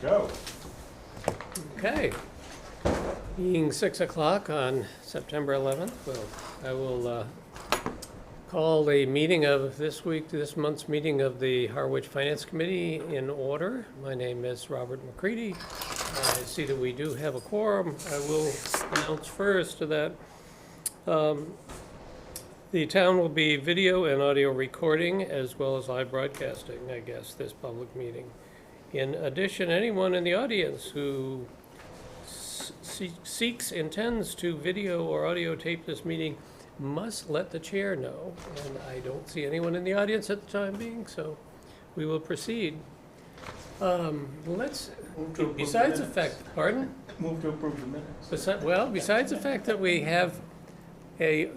Go. Okay. Being 6 o'clock on September 11th, I will call the meeting of this month's meeting of the Harwich Finance Committee in order. My name is Robert McCready. I see that we do have a quorum. I will announce first that the town will be video and audio recording as well as live broadcasting, I guess, this public meeting. In addition, anyone in the audience who intends to video or audio tape this meeting must let the chair know. And I don't see anyone in the audience at the time being, so we will proceed. Besides the fact, pardon? Move to approve the minutes. Besides the fact that we have a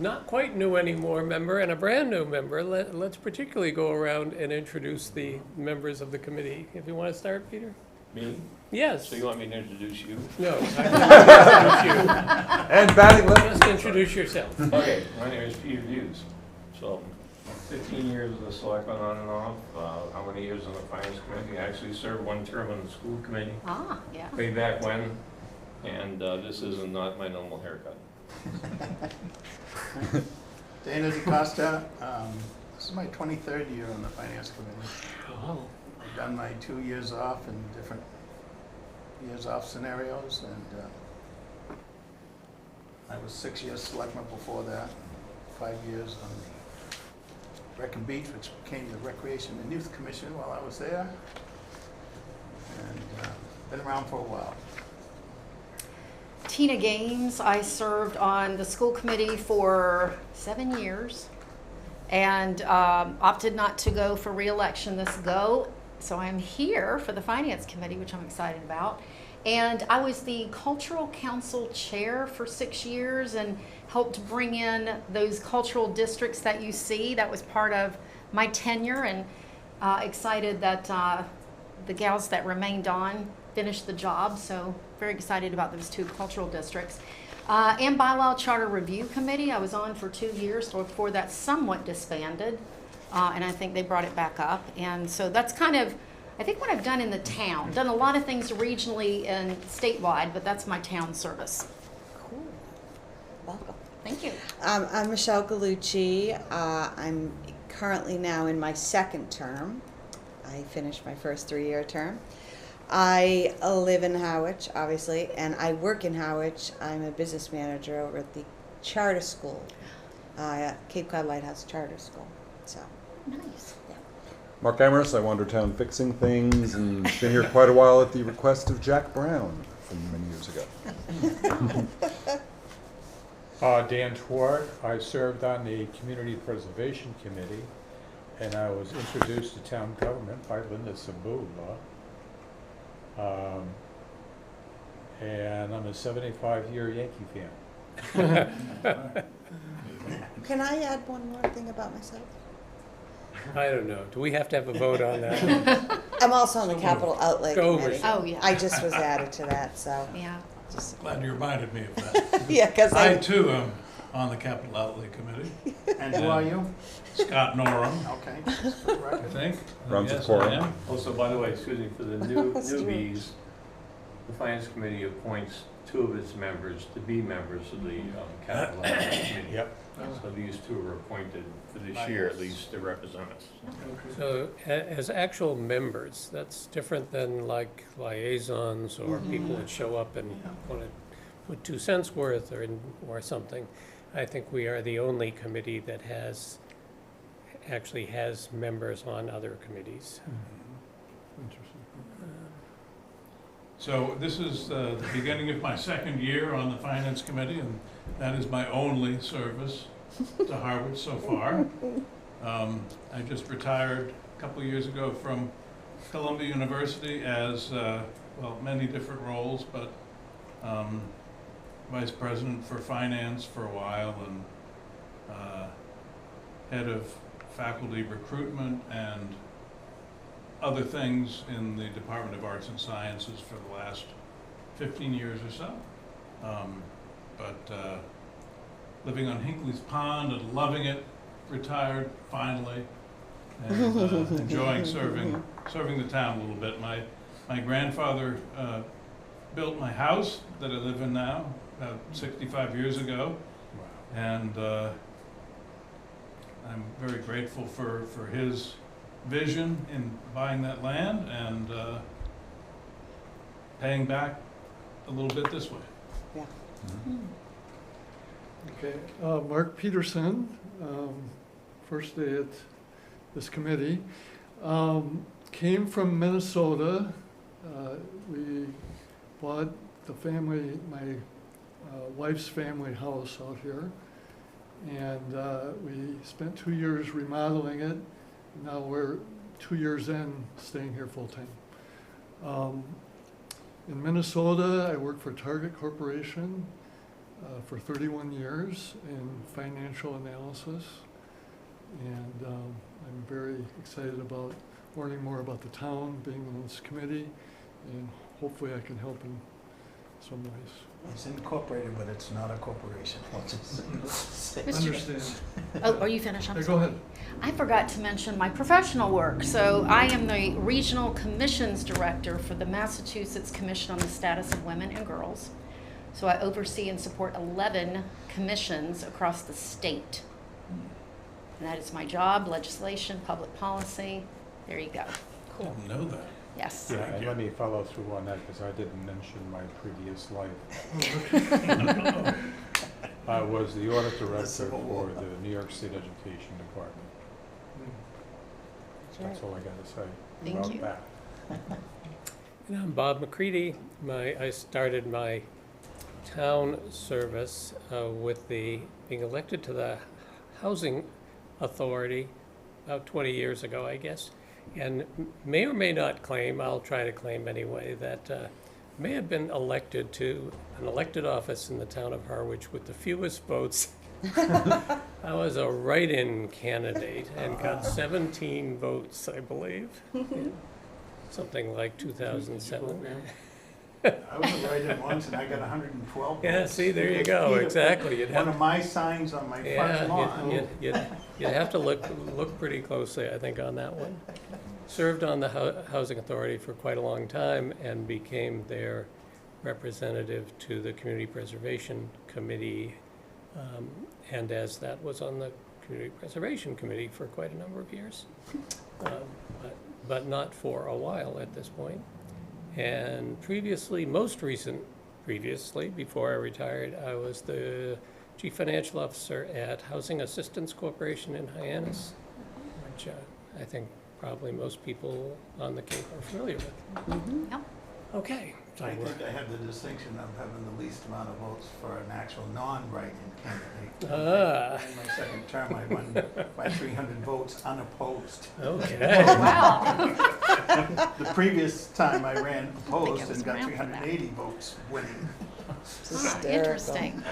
not quite new anymore member and a brand new member, let's particularly go around and introduce the members of the committee. If you want to start, Peter? Me? Yes. So you want me to introduce you? No. I And batting left. Just introduce yourself. Okay, my name is Peter Hughes. So 15 years as a selectman on and off. How many years on the finance committee? I actually served one term on the school committee. Ah, yeah. Way back when. And this is not my normal haircut. Dana DeCosta, this is my 23rd year on the finance committee. Oh. I've done my 2 years off in different years off scenarios, and I was 6 years selectman before that, 5 years on the Rec and Beach, which became the Recreation and Youth Commission while I was there, and been around for a while. Tina Gaines, I served on the school committee for 7 years and opted not to go for re-election this go. So I'm here for the finance committee, which I'm excited about. And I was the cultural council chair for 6 years and helped bring in those cultural districts that you see. That was part of my tenure, and excited that the gals that remained on finished the job. So very excited about those 2 cultural districts. And Bylaw Charter Review Committee, I was on for 2 years, so before that somewhat disbanded. And I think they brought it back up. And so that's kind of, I think, what I've done in the town. Done a lot of things regionally and statewide, but that's my town service. Cool. Welcome. Thank you. I'm Michelle Gallucci. I'm currently now in my 2nd term. I finished my first 3-year term. I live in Harwich, obviously, and I work in Harwich. I'm a business manager over at the charter school, Cape Cod Lighthouse Charter School. So, Nice. yeah. Mark Amherst, I wander town fixing things and been here quite a while at the request of Jack Brown from many years ago. Dan Twart. I served on the Community Preservation Committee, and I was introduced to town government by Linda Sabula. And I'm a 75-year Yankee fan. Can I add one more thing about myself? I don't know. Do we have to have a vote on that? I'm also on the Capital Outlay Go, Committee. Michelle. Oh, yeah. I just was added to that, so. Yeah. Just, Glad you reminded me of that. yeah, because I too am on the Capital Outlay Committee. And who are you? Scott Norum, Okay, just for the I record. think. Runs a Yes, quorum. I am. Also, by the way, excuse me, for the newbies, the finance committee appoints 2 of its members to be members of the capital outlay committee. Yep. So these 2 are appointed for this year at least to represent us. So as actual members, that's different than like liaisons or people that show up and want to put 2 cents worth or something. I think we are the only committee that actually has members on other committees. Interesting. So this is the beginning of my 2nd year on the Finance Committee, and that is my only service to Harwich so far. I just retired a couple of years ago from Columbia University as, many different roles, but Vice President for Finance for a while, and Head of Faculty Recruitment and other things in the Department of Arts and Sciences for the last 15 years or so. But living on Hinckley's Pond and loving it, retired finally, and enjoying serving the town a little bit. My My grandfather built my house that I live in now about 65 years ago, and I'm very grateful for his vision in buying that land and paying back a little bit this way. Yeah. Okay, Mark Peterson, first day at this committee. Came from Minnesota. We bought the family, my wife's family house out here. And we spent 2 years remodeling it. Now we're 2 years in, staying here full-time. In Minnesota, I worked for Target Corporation for 31 years in financial analysis. And I'm very excited about learning more about the town, being on this committee, and hopefully I can help in some ways. It's incorporated, but it's not a corporation. I'll just say. Understand. Oh, are you finished? I'm Yeah, go sorry. ahead. I forgot to mention my professional work. So I am the Regional Commissions Director for the Massachusetts Commission on the Status of Women and Girls. So I oversee and support 11 commissions across the state. And that is my job, legislation, public policy. There you go. Cool. Didn't know that. Yes. Yeah, and let me follow through on that because I didn't mention my previous life. I was the audit director Civil War. for the New York State Education Department. That's all I got to say Thank about you. that. And I'm Bob McCready. I started my town service with being elected to the Housing Authority about 20 years ago, I guess. And may or may not claim, I'll try to claim anyway, that may have been elected to an elected office in the town of Harwich with the fewest votes. I was a write-in candidate and got 17 votes, I believe. Something like 2007. I was a write-in once and I got 112 Yeah, votes. see, there you go, exactly. You'd One have, of my signs on my front lawn. you'd have to look pretty closely, I think, on that one. Served on the Housing Authority for quite a long time and became their representative to the Community Preservation Committee. And as that was on the Community Preservation Committee for quite a number of years. But not for a while at this point. And previously, before I retired, I was the Chief Financial Officer at Housing Assistance Corporation in Hyannis, which I think probably most people on the Cape are familiar with. Yep. Okay. So I think I have the distinction of having the least amount of votes for an actual non-write-in candidate. In my second term, I won by 300 votes unopposed. Okay. Wow. The previous time I ran I opposed was and got around for that. 380 votes winning. Interesting.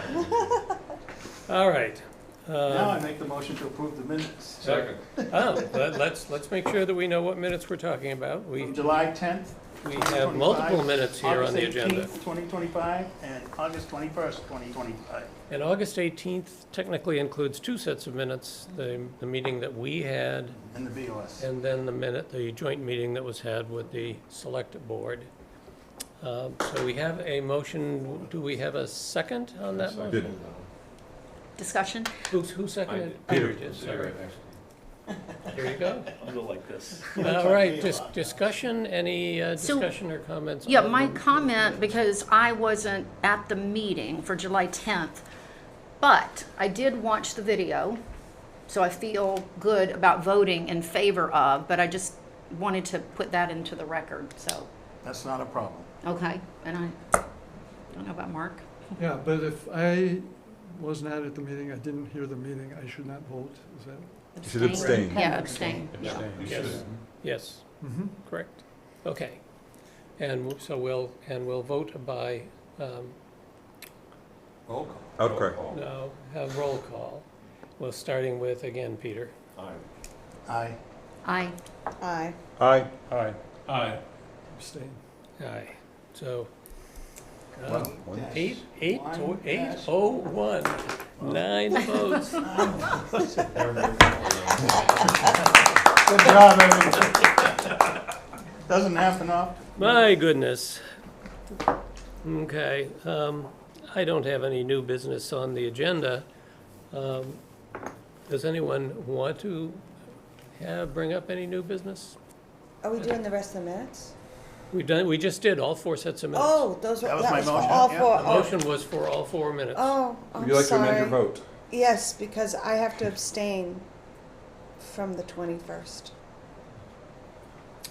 All right. Now I make the motion to approve the minutes. Second. Let's make sure that we know what minutes we're talking about. From July 10th, We have multiple minutes here on the agenda. August 18th, 2025, and August 21st, 2025. And August 18th technically includes two sets of minutes, the meeting that we had, And the BOS. and then the joint meeting that was had with the select board. So we have a motion, do we have a second on that I motion? didn't. Discussion? Who seconded? Peter. did, sorry. There you go. I'll go like this. All right, discussion, any So- discussion or comments? Yeah, on my the- comment, because I wasn't at the meeting for July 10th, but I did watch the video, so I feel good about voting in favor of, but I just wanted to put that into the record, so, That's not a problem. okay. And I don't know about Mark. Yeah, but if I was not at the meeting, I didn't hear the meeting, I should not vote, is that? You should abstain. Yeah, abstain. Abstain. Yes, yes, Mm-hmm. correct. Okay. And so we'll vote by, Roll call. Outcry. no, have roll call. Well, starting with, again, Peter. Aye. Aye. Aye. Aye. Aye. Aye. Abstain. Aye. So, One eight, One dash. 801, 9 votes. Good job, everyone. Doesn't happen often. My goodness. Okay, I don't have any new business on the agenda. Does anyone want to bring up any new business? Are we doing the rest of the minutes? We just did all 4 sets of minutes. Oh, those were, That was that my was for motion, all yeah. four. The Oh, motion was for all 4 minutes. oh, I'm Would you like to amend your sorry. vote? Yes, because I have to abstain from the 21st.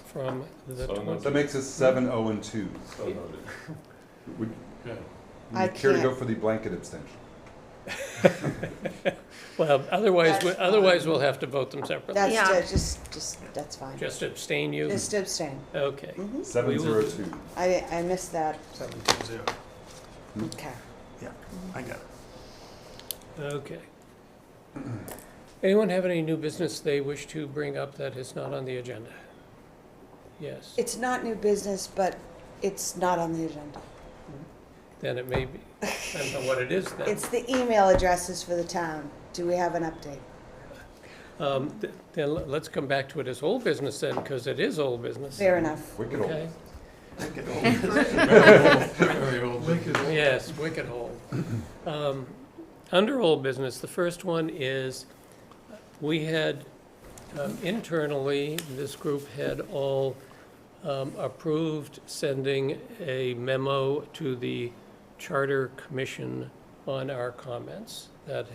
From the So 20. That makes us 7-0-2. So noted. Would Okay. I you care to go can't. for the blanket abstention? Well, otherwise, That's otherwise we'll have to vote them separately. That's Yeah. just, that's fine. Just abstain you? Just abstain. Okay. Mhm. 7-0-2. I missed that. 7-0. Okay. Yeah, I got it. Okay. Anyone have any new business they wish to bring up that is not on the agenda? Yes, It's not new business, but it's not on the agenda. then it may be. Depends on what it is then. It's the email addresses for the town. Do we have an update? Then let's come back to it as old business then, because it is old business. Fair enough. Wicked old. Okay, Wicked old. Very old. yes, wicked old. Under old business, the first one is, we had internally, this group had all approved sending a memo to the Charter Commission on our comments. That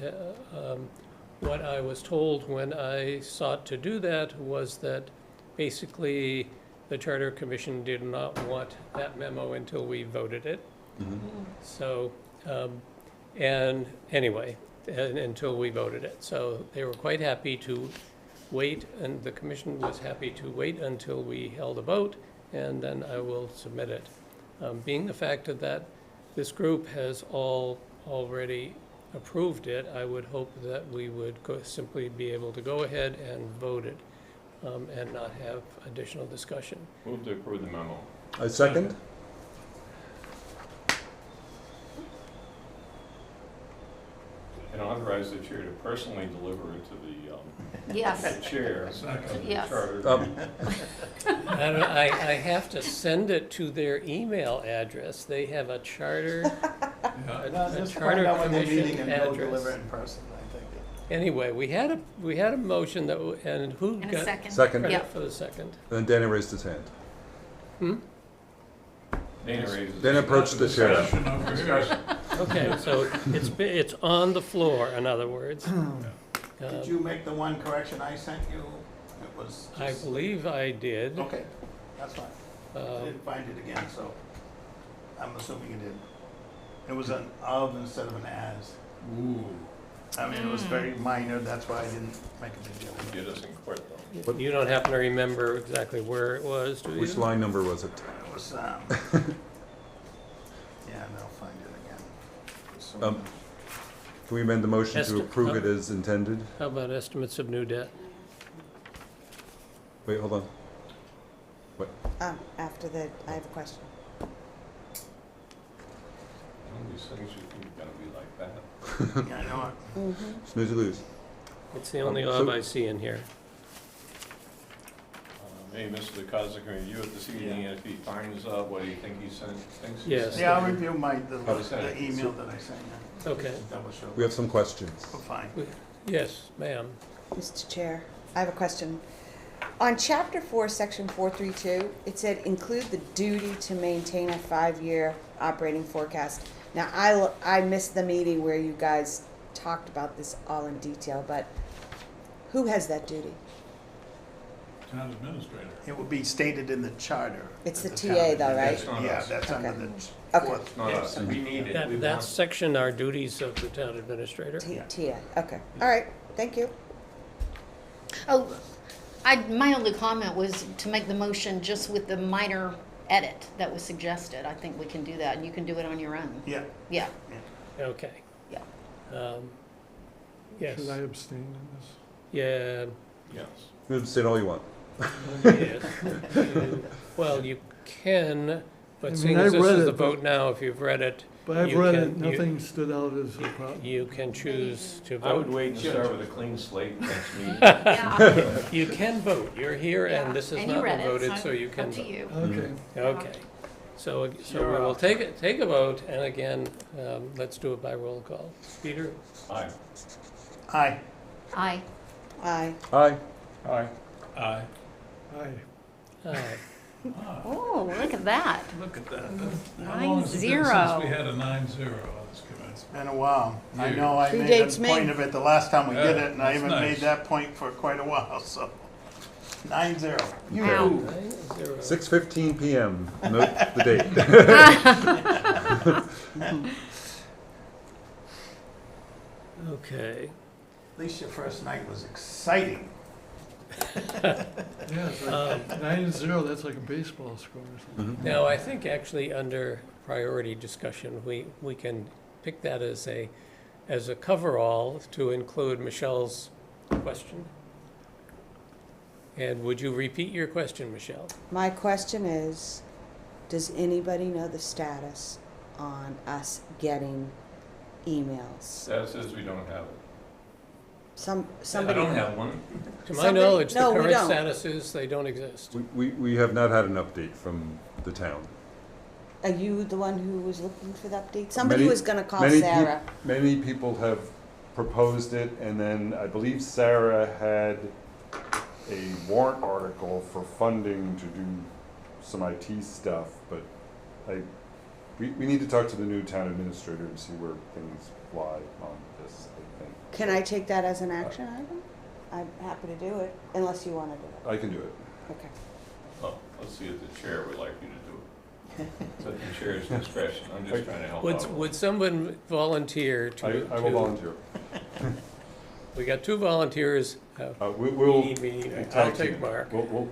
what I was told when I sought to do that was that basically the Charter Commission did not want that memo until we voted it. So, and anyway, until we voted it. So they were quite happy to wait, and the commission was happy to wait until we held a vote, and then I will submit it. Being the fact that this group has already approved it, I would hope that we would simply be able to go ahead and vote it, and not have additional discussion. Move to approve the memo. I second. And authorize the chair to personally deliver it to Yes, the chair of the Yes. charter. I have to send it to their email address. They have a charter, Yeah. a Just charter find out when they're meeting commission and go deliver it address. in person, I think. Anyway, we had a motion that, and who in a got second. Second. credit Yeah. for the second? Then Danny raised his hand. Dana raises. Then approach the chair. Discussion over here. Okay, so it's on the floor, in other words. Did you make the one correction I sent you? It was I just... believe I did. Okay, that's fine. I Um, didn't find it again, so I'm assuming it did. It was an of instead of an as. Ooh. I mean, it was very minor, that's why I didn't make a big deal. Get us in court, though. You don't happen to remember exactly where it was, do you? Which line number was it? It was, yeah, and I'll find it again. So, Can we amend the motion to approve it as intended? How about estimates of new debt? Wait, hold on. After the, I have a question. All these things you think are gonna be like that. yeah, I know it. Snooze or lose. It's the only So- of I see in here. Maybe Mr. DeCosta can review it this evening, and if he finds out what he thinks he Yes. sent. Yeah, I'll review the sent it. email that I sent you. Okay. Double show. We have some questions. Oh, fine. Yes, ma'am. Mr. Chair, I have a question. On Chapter 4, Section 432, it said include the duty to maintain a 5-year operating forecast. Now, I missed the meeting where you guys talked about this all in detail, but who has that duty? Town administrator. It will be stated in the charter. It's that the town TA though, right? That's not Yeah, us. that's under Okay. the Okay. fourth. It's not us. We need it. We That want- section are duties of the town administrator. TA, okay. All right, thank you. Oh, my only comment was to make the motion just with the minor edit that was suggested. I think we can do that, and you can do it on your own. Yeah, Yeah, Okay. yeah. Yes, Should I abstain in this? yeah, Yes. You can say all you want. yes. Well, you can, I but mean, seeing I as this read is it, the but- vote now, if you've read it, But I've You read can- it, nothing stood out as a problem. You can choose to I would vote. wait and start with a clean slate next meeting. Yeah. You can vote. You're here, Yeah, and this has and you not been read it, voted, so you can Up to vote. you. Okay. Okay. So we You're will up. take a vote, and again, let's do it by roll call. Peter? Aye. Aye. Aye. Aye. Aye. Aye. Aye. Aye. Aye. Oh, look at that. Look at that. How long has it been 9-0. since we had a 9-0 on this committee? It's been a while. I Years. know I made Predates a me. point of it the last time we did Yeah, it, and I that's haven't made nice. that point for quite a while, so. 9-0. Wow. 9-0. 6:15 p.m. Note the date. Okay. At least your first night was exciting. Yeah, it's like 9-0, that's like a baseball score or something. Now, I think actually under priority discussion, we can pick that as a coverall to include Michelle's question. And would you repeat your question, Michelle? My question is, does anybody know the status on us getting emails? That says we don't have it. I Somebody. don't have one. To my Somebody- knowledge, the no, we current don't. status is they don't exist. We have not had an update from the town. Are you the one who was looking for the update? Somebody Many- was gonna call many Sarah. Many people have proposed it, and then I believe Sarah had a warrant article for funding to do some IT stuff, but we need to talk to the new town administrator and see where things lie on this, I think. Can I take that as an action item? I'm happy to do it, unless you wanna do it. I can do it. Okay. Oh, let's see if the chair would like you to do it. It's at the chair's discretion. I'm just trying to help out. Would someone volunteer to? I will volunteer. We got two volunteers. We'll Me. tag I'll team. take Mark. Would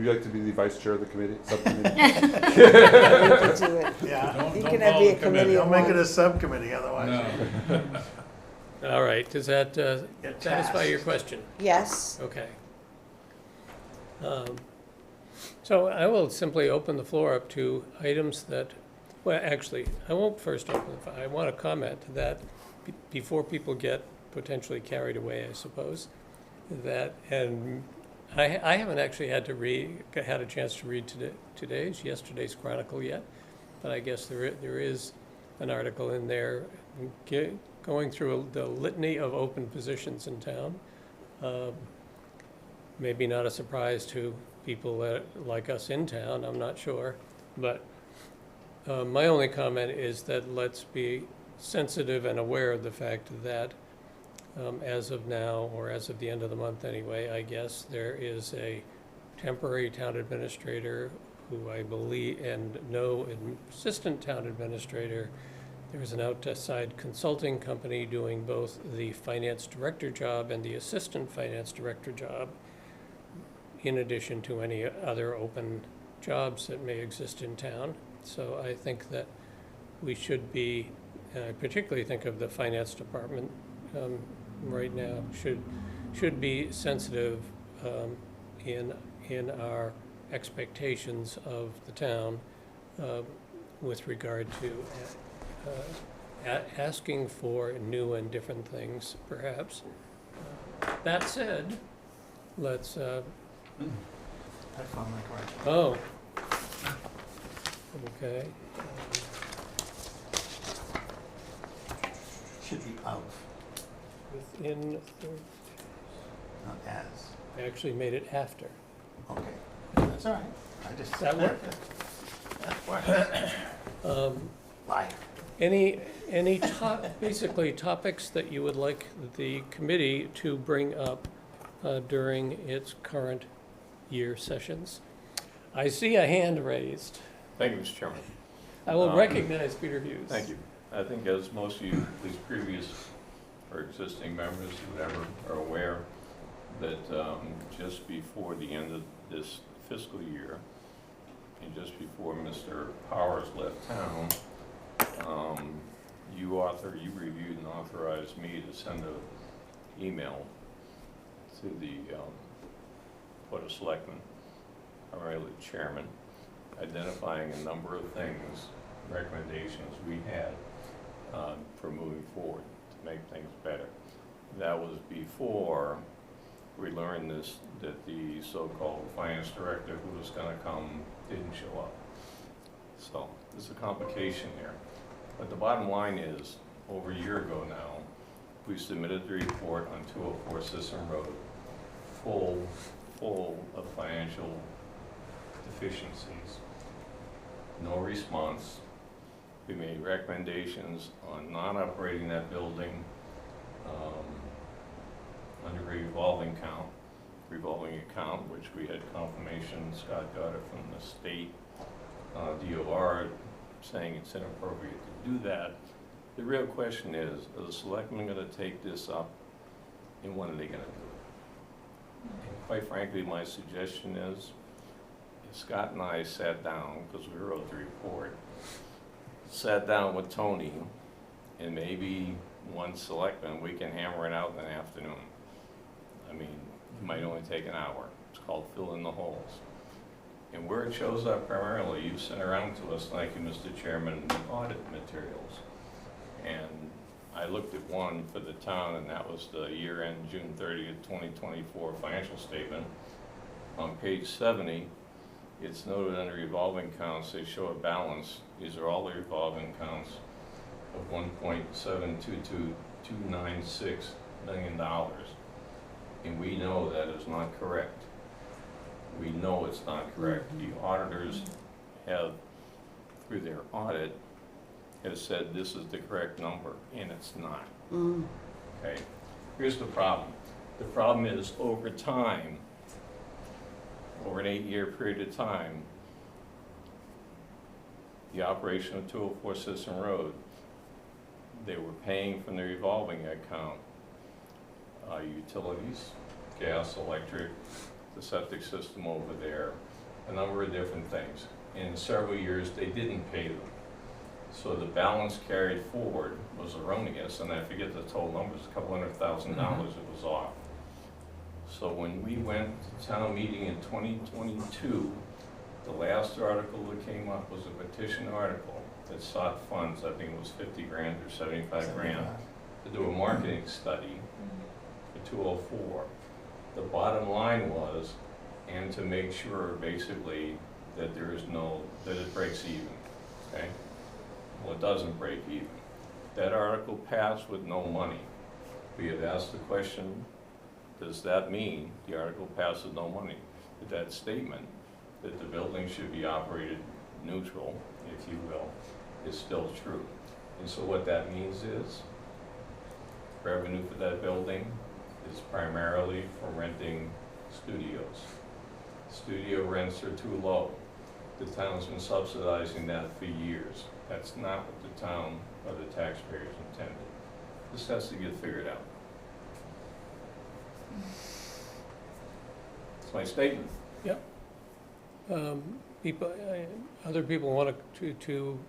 you like to be the vice chair of the committee, subcommittee? You can do it. Yeah. You Don't can have follow be a the committee Don't of make it one. a subcommittee, otherwise No. All right, does that get satisfy tasked. your question? Yes. Okay. So I will simply open the floor up to items that, well, actually, I won't first open the floor. I want to comment that before people get potentially carried away, I suppose, that, and I haven't actually had a chance to read yesterday's Chronicle yet, but I guess there is an article in there going through the litany of open positions in town. Maybe not a surprise to people like us in town, I'm not sure. But my only comment is that let's be sensitive and aware of the fact that as of now, or as of the end of the month anyway, I guess, there is a temporary town administrator who I believe, and no assistant town administrator. There's an outside consulting company doing both the finance director job and the assistant finance director job, in addition to any other open jobs that may exist in town. So I think that we should be, I particularly think of the finance department right now, should be sensitive in our expectations of the town with regard to asking for new and different things, perhaps. That said, let's, I found my correction. oh, okay. Should be of, Within, not as. I actually made it after. Okay. That's all right. I just. That work? Liar. Any basically topics that you would like the committee to bring up during its current year sessions? I see a hand raised. Thank you, Mr. Chairman. I will recognize Peter Hughes. Thank you. I think as most of you, at least previous or existing members, whatever, are aware, that just before the end of this fiscal year, and just before Mr. Powers left town, you reviewed and authorized me to send an email to the Board of Selectmen, primarily the chairman, identifying a number of things recommendations we had for moving forward to make things better. That was before we learned this, that the so-called finance director who was gonna come didn't show up. So there's a complication there. But the bottom line is, over a year ago now, we submitted the report on 204 Sisson Road, full of financial deficiencies. No response. We made recommendations on not operating that building under revolving account, which we had confirmation, Scott got it from the state DOR saying it's inappropriate to do that. The real question is, are the selectmen gonna take this up, and when are they gonna do it? And quite frankly, my suggestion is, if Scott and I sat down, because we wrote the report, sat down with Tony, and maybe one selectman, we can hammer it out in the afternoon. I mean, it might only take an hour. It's called fill in the holes. And where it shows up primarily, you sent around to us, thank you, Mr. Chairman, the audit materials. And I looked at one for the town, and that was the year-end June 30th, 2024 financial statement. On page 70, it's noted under revolving accounts, they show a balance. These are all the revolving accounts of $1.722296 million. And we know that is not correct. We know it's not correct. The auditors have, through their audit, has said this is the correct number, and it's not. Okay? Here's the problem. The problem is, over time, over an 8-year period of time, the operation of 204 Sisson Road, they were paying from the revolving account utilities, gas, electric, the septic system over there, a number of different things. In several years, they didn't pay them. So the balance carried forward was erroneous, and I forget the total numbers, a couple $100,000 it was off. So when we went to town meeting in 2022, the last article that came up was a petition article that sought funds, I think it was 50 grand or 75 grand, to do a marketing study for 204. The bottom line was, and to make sure basically that there is no, that it breaks even, okay? Well, it doesn't break even. That article passed with no money. We had asked the question, does that mean the article passed with no money? But that statement that the building should be operated neutral, if you will, is still true. And so what that means is revenue for that building is primarily from renting studios. Studio rents are too low. The town's been subsidizing that for years. That's not what the town or the taxpayers intended. This has to get figured out. That's my statement. Yep. Other people want to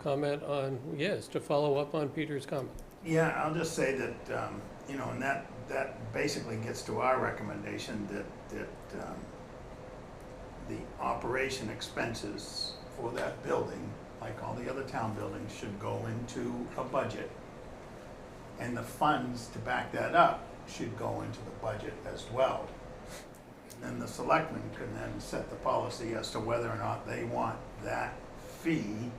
comment on, yes, to follow up on Peter's comment. Yeah, I'll just say that, you know, and that basically gets to our recommendation that the operation expenses for that building, like all the other town buildings, should go into a budget. And the funds to back that up should go into the budget as well. And the selectmen can then set the policy as to whether or not they want that fee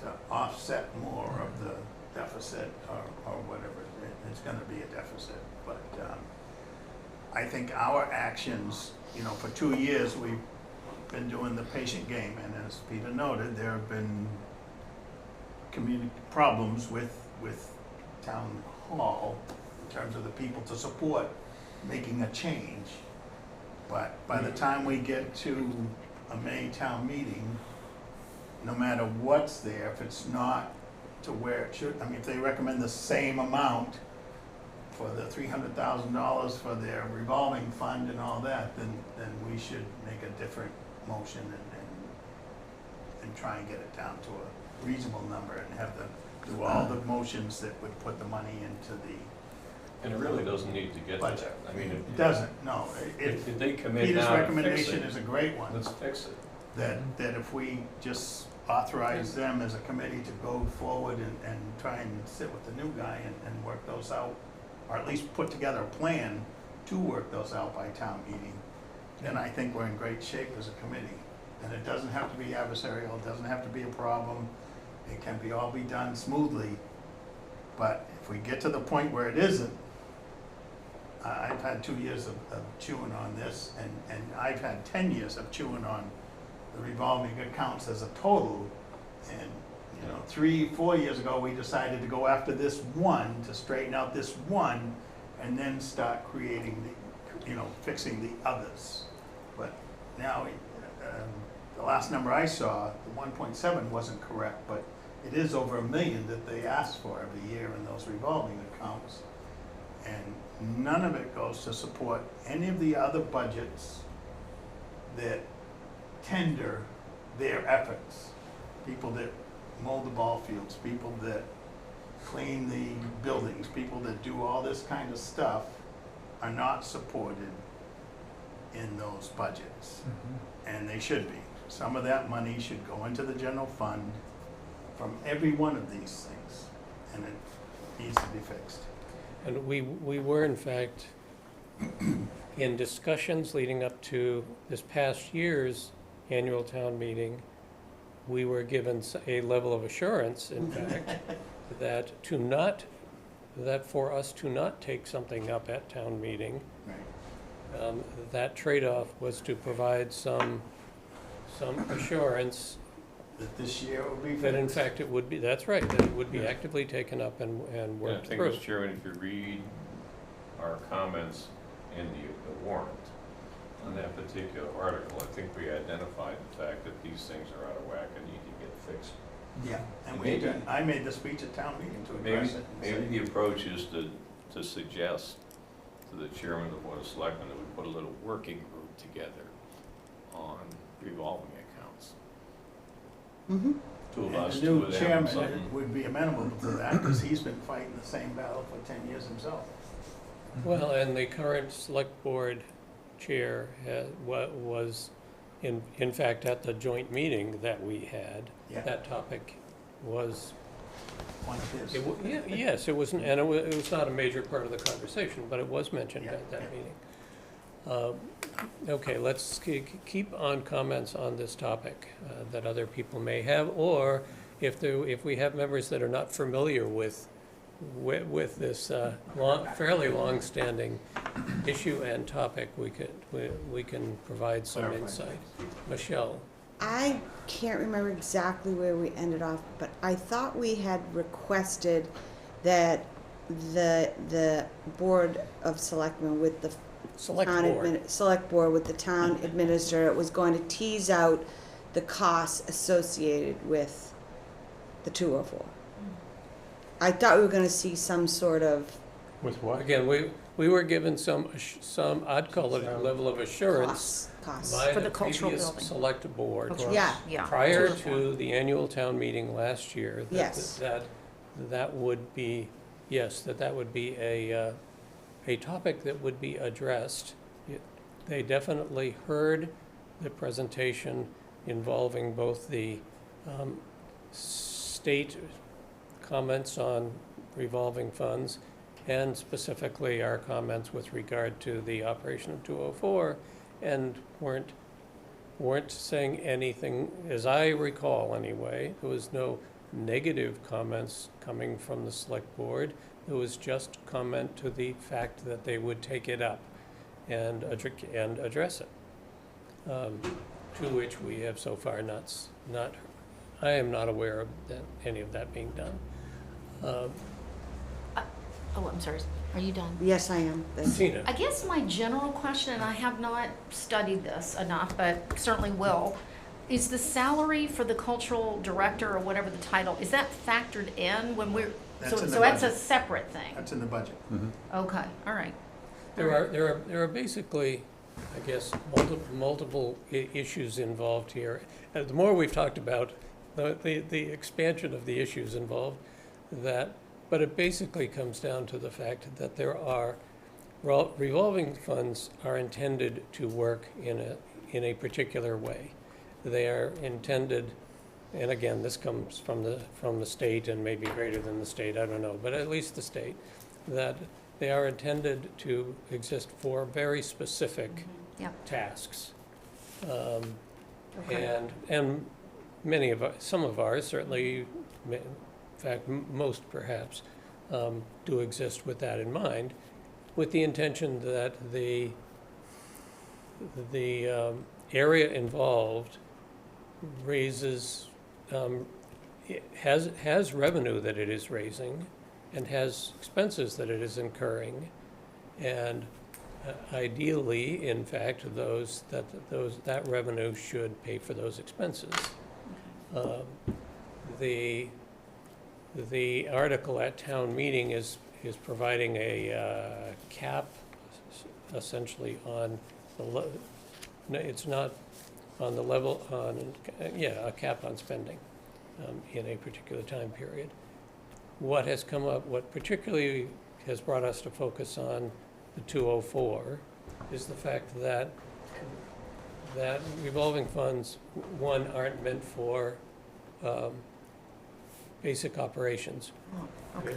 to offset more of the deficit or whatever. It's gonna be a deficit, but I think our actions, you know, for 2 years, we've been doing the patient game, and as Peter noted, there have been problems with town hall in terms of the people to support making a change. But by the time we get to a May town meeting, no matter what's there, if it's not to where it should, I mean, if they recommend the same amount for the $300,000 for their revolving fund and all that, then we should make a different motion and try and get it down to a reasonable number and have them do all the motions that would put the money into the And it really doesn't need to get to budget. that. I mean, It doesn't, no. if they commit Peter's now to fix recommendation it, is a great one. let's fix it. that if we just authorize them as a committee to go forward and try and sit with the new guy and work those out, or at least put together a plan to work those out by town meeting, then I think we're in great shape as a committee. And it doesn't have to be adversarial, it doesn't have to be a problem, it can all be done smoothly. But if we get to the point where it isn't, I've had 2 years of chewing on this, and I've had 10 years of chewing on the revolving accounts as a total. And, 3-4 years ago, we decided to go after this one, to straighten out this one, and then start creating fixing the others. But now, the last number I saw, the 1.7 wasn't correct, but it is over $1 million that they ask for every year in those revolving accounts. And none of it goes to support any of the other budgets that tender their efforts. People that mow the ball fields, people that clean the buildings, people that do all this kind of stuff are not supported in those budgets. And they should be. Some of that money should go into the general fund from every one of these things, and it needs to be fixed. And we were, in fact, in discussions leading up to this past year's annual town meeting, we were given a level of assurance, in fact, that for us to not take something up at town meeting, Right. that trade-off was to provide some assurance That this year will be fixed. that in fact it would be, that's right, that it would be actively taken up and Yeah, I worked think, through. Mr. Chairman, if you read our comments in the warrant on that particular article, I think we identified the fact that these things are out of whack and need to get fixed. Yeah, and Maybe- I made the speech at town meeting to Maybe, address it. and maybe say, the approach is to suggest to the chairman of the Board of Selectmen that we put a little working group together on revolving accounts. Two of us, And the two new of them, chairman something. would be amenable to that, because he's been fighting the same battle for 10 years himself. Well, and the current select board chair was, in fact, at the joint meeting that we had, Yeah, that topic was, one of his. yes, it wasn't, and it was not a major part of the conversation, but it was mentioned Yeah, at that yeah. meeting. Okay, let's keep on comments on this topic that other people may have, or if we have members that are not familiar with this fairly long-standing issue and topic, we can provide some Clarify. insight. Michelle? I can't remember exactly where we ended off, but I thought we had requested that the Board of Selectmen with the Select town board. select board with the town administrator was going to tease out the costs associated with the 204. I thought we were gonna see some sort of With what? Again, we were given some, I'd call it a level of assurance costs. by For the the cultural previous building. select board. Cultural- Yeah. Yeah. Prior Cultural to forum. the annual town meeting last year. Yes. That would be, yes, that would be a topic that would be addressed. They definitely heard the presentation involving both the state comments on revolving funds and specifically our comments with regard to the operation of 204, and weren't saying anything, as I recall anyway. There was no negative comments coming from the select board. There was just comment to the fact that they would take it up and address it, to which we have so far not, I am not aware of any of that being done. Oh, I'm sorry. Are you done? Yes, I am. Thank you. Tina? I guess my general question, and I have not studied this enough, but certainly will, is the salary for the cultural director or whatever the title, is that factored in when we're, That's so in the that's a budget. separate thing? That's in the budget. Okay, all right. There are basically, I guess, multiple issues involved here. The more we've talked about the expansion of the issues involved, but it basically comes down to the fact that there are revolving funds are intended to work in a particular way. they are intended, and again, this comes from the state and maybe greater than the state, I don't know, but at least the state, that they are intended to exist for very specific Yep. tasks. Okay. And many of our, some of ours, certainly, in fact, most perhaps, do exist with that in mind, with the intention that the area involved raises, it has revenue that it is raising and has expenses that it is incurring. And ideally, in fact, that revenue should pay for those expenses. The article at town meeting is providing a cap essentially on no, it's not on the level, a cap on spending in a particular time period. What has come up, what particularly has brought us to focus on the 204 is the fact that revolving funds, one, aren't meant for basic operations. Oh, okay.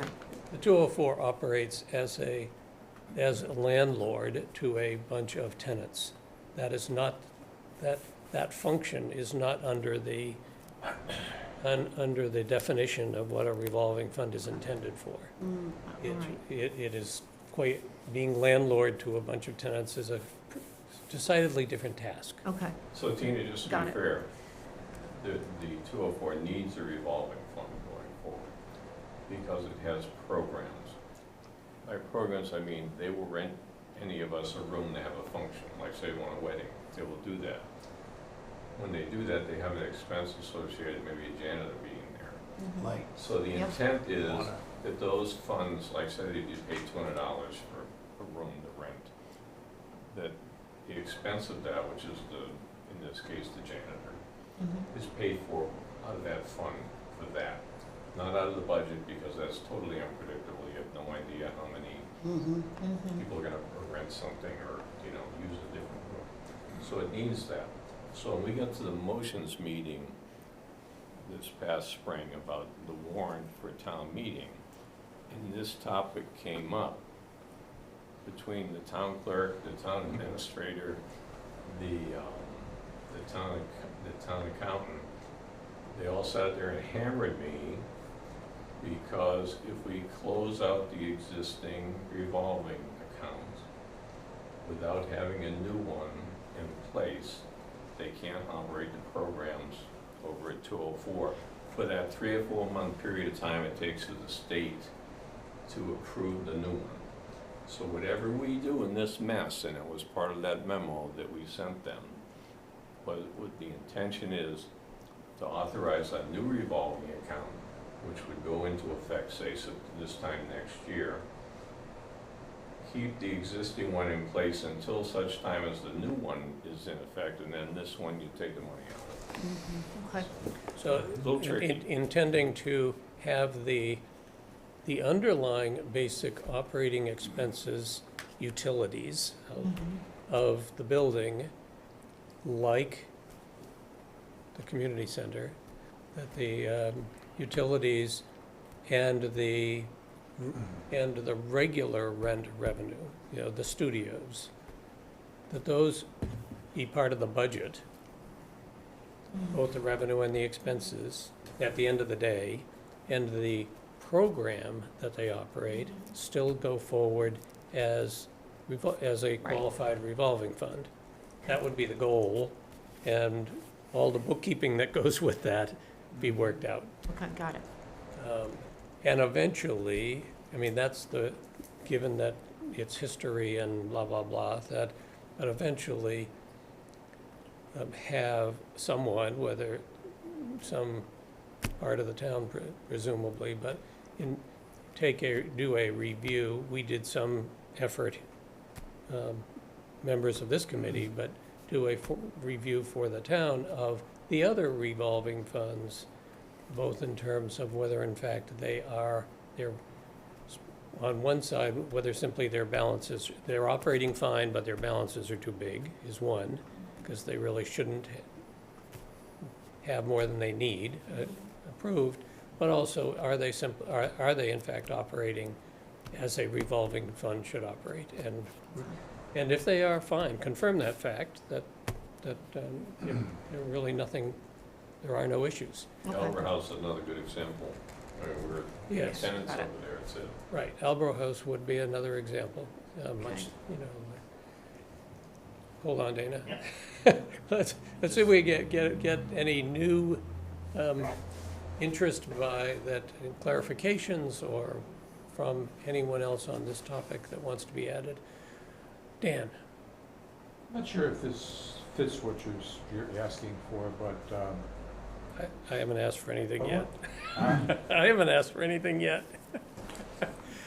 The 204 operates as a landlord to a bunch of tenants. That is not, that function is not under the definition of what a revolving fund is intended for. All right. It is quite, being landlord to a bunch of tenants is a decidedly different task. Okay. So Tina, just to Got be it. fair, the 204 needs a revolving fund going forward because it has programs. By programs, I mean they will rent any of us a room to have a function, like say they want a wedding, they will do that. When they do that, they have an expense associated, maybe a janitor being there. Like, So the Yep. intent is Water. that those funds, like say they do pay $200 for a room to rent, that the expense of that, which is in this case, the janitor, is paid for out of that fund for that. Not out of the budget, because that's totally unpredictable. You have no idea how many people are gonna rent something or, use a different room. So it needs that. So when we got to the motions meeting this past spring about the warrant for town meeting, and this topic came up between the town clerk, the town administrator, the town accountant. They all sat there and hammered me because if we close out the existing revolving accounts without having a new one in place, they can't operate the programs over at 204 for that 3 or 4 month period of time it takes for the state to approve the new one. So whatever we do in this mess, and it was part of that memo that we sent them, was what the intention is to authorize a new revolving account, which would go into effect, say, this time next year. Keep the existing one in place until such time as the new one is in effect, and then this one, you take the money out. Okay. So A little tricky. intending to have the underlying basic operating expenses, utilities of the building, like the community center, that the utilities and the regular rent revenue, the studios, that those be part of the budget, both the revenue and the expenses at the end of the day, and the program that they operate still go forward as a qualified revolving fund. That would be the goal, and all the bookkeeping that goes with that be worked out. Okay, got it. And eventually, given that it's history and blah, blah, blah, but eventually have someone, whether some part of the town presumably, but do a review. We did some effort, members of this committee, but do a review for the town of the other revolving funds, both in terms of whether in fact they're on one side, whether simply their balances, they're operating fine, but their balances are too big, is one, because they really shouldn't have more than they need approved, but also are they they in fact operating as a revolving fund should operate? And if they are, fine, confirm that fact, that really nothing, there are no issues. Okay. Albert House is another good example. We're Yes. tenants Got over it. there, it's it. Right, Albro House would be another example, much, hold on, Dana. Let's see if we get any new interest by that, clarifications or from anyone else on this topic that wants to be added. Dan? I'm not sure if this fits what you're asking for, but, I haven't asked for anything yet. I I haven't asked for anything yet.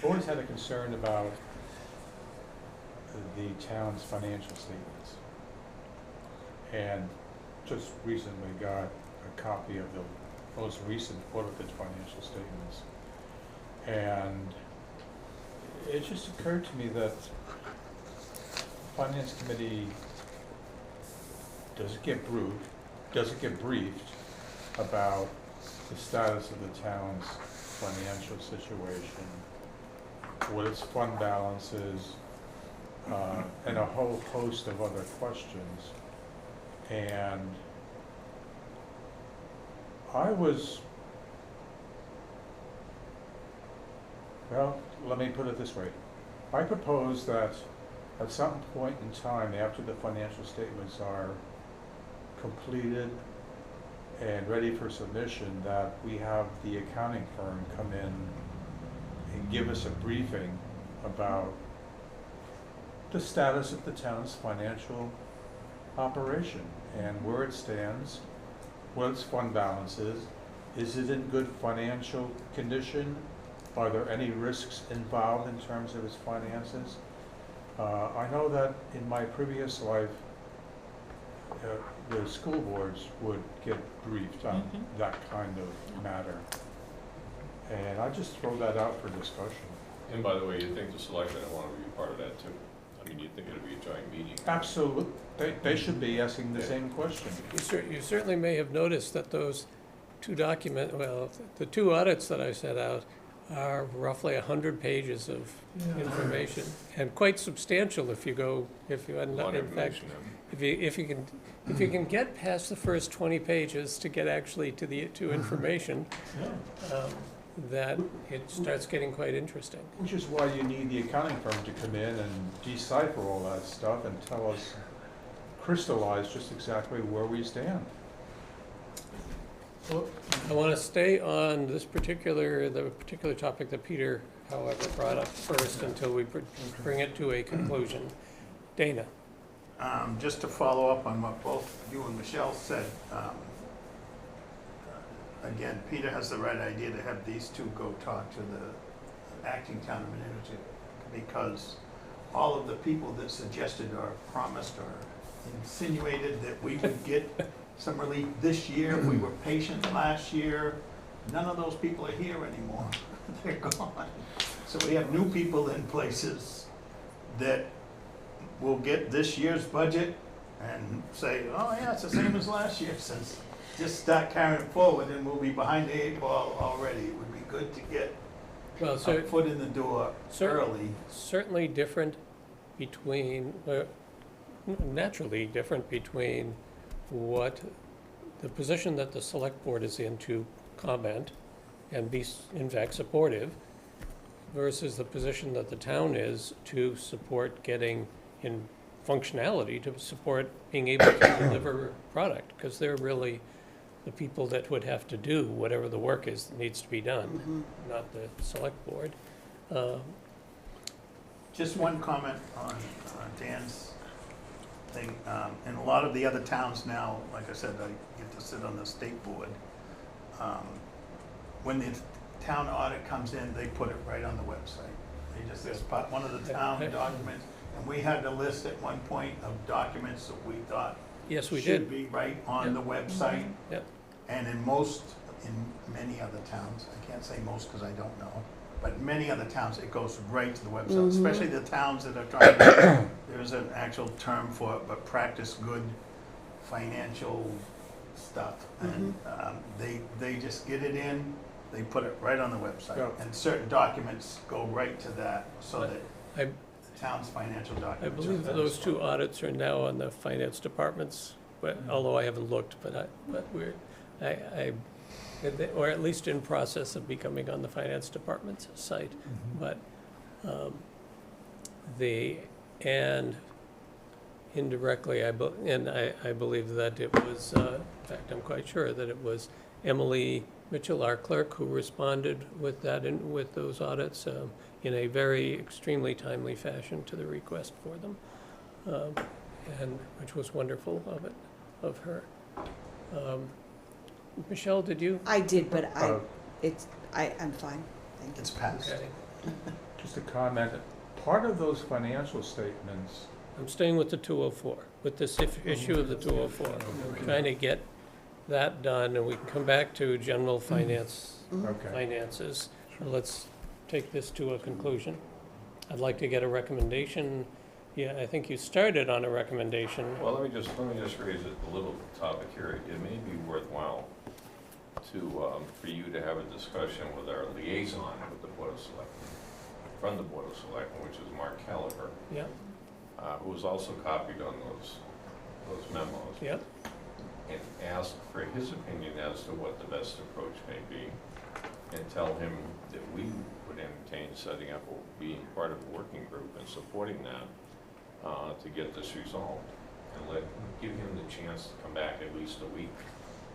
always had a concern about the town's financial statements. And just recently got a copy of the most recent audited financial statements. And it just occurred to me that Finance Committee doesn't get briefed about the status of the town's financial situation, what its fund balance is, and a whole host of other questions. And well, let me put it this way. I propose that at some point in time, after the financial statements are completed and ready for submission, that we have the accounting firm come in and give us a briefing about the status of the town's financial operation and where it stands, what its fund balance is it in good financial condition? Are there any risks involved in terms of its finances? I know that in my previous life, the school boards would get briefed on that kind of matter. And I just throw that out for discussion. And by the way, you think the selectmen want to be part of that too? I mean, you think it'd be a joint meeting? Absolutely. They should be asking the same question. You certainly may have noticed that those the two audits that I set out are roughly 100 pages of information, and quite substantial if you end up, in fact, if you can get past the first 20 pages to get actually to information, that it starts getting quite interesting. Which is why you need the accounting firm to come in and decipher all that stuff and tell us, crystallize just exactly where we stand. I want to stay on the particular topic that Peter, however, brought up first until we bring it to a conclusion. Dana? Just to follow up on what both you and Michelle said, again, Peter has the right idea to have these two go talk to the acting town manager, because all of the people that suggested or promised or insinuated that we would get some relief this year if we were patient last year, none of those people are here anymore. They're gone. So we have new people in places that will get this year's budget and say, oh yeah, it's the same as last year, since just start carrying it forward and we'll be behind the 8 ball already. It would be good to get a foot in the door early. Certainly different between, naturally different between what the position that the select board is in to comment and be in fact supportive versus the position that the town is to support getting in functionality, to support being able to deliver product, because they're really the people that would have to do whatever the work is that needs to be done, not the select board. Just one comment on Dan's thing. In a lot of the other towns now, like I said, I get to sit on the state board. When the town audit comes in, they put it right on the website. They just, it's one of the town documents. And we had a list at one point of documents that we thought Yes, we should did. be right on the website. Yep. And in many other towns, I can't say most because I don't know, but many other towns, it goes right to the website, especially the towns that are trying to, there's an actual term for it, but practice good financial stuff, and they just get it in, they put it right on the website. Yeah. And certain documents go right to that, so that I, the town's financial I documents. believe that those two audits are now on the finance department's, but, although I haven't looked, but we're, or at least in process of becoming on the finance department's site. But and indirectly, I believe that it was, in fact, I'm quite sure that it was Emily Mitchell, our clerk, who responded with that, with those audits in a very extremely timely fashion to the request for them, and which was wonderful of her. Michelle, did you? I did, but Uh, I'm fine, thank you. It's passed. Okay. Just a comment, part of those financial statements, I'm staying with the 204, with this issue of the 204. Trying to get that done, and we can come back to general finances. Let's take this to a conclusion. I'd like to get a recommendation. Yeah, I think you started on a recommendation. Well, let me just raise a little topic here. It may be worthwhile for you to have a discussion with our liaison with the Board of Selectmen, from the Board of Selectmen, which is Mark Caliber, Yeah, who was also copied on those memos. yeah, And ask for his opinion as to what the best approach may be, and tell him that we would entertain setting up, or being part of a working group and supporting that, to get this resolved. And give him the chance to come back at least a week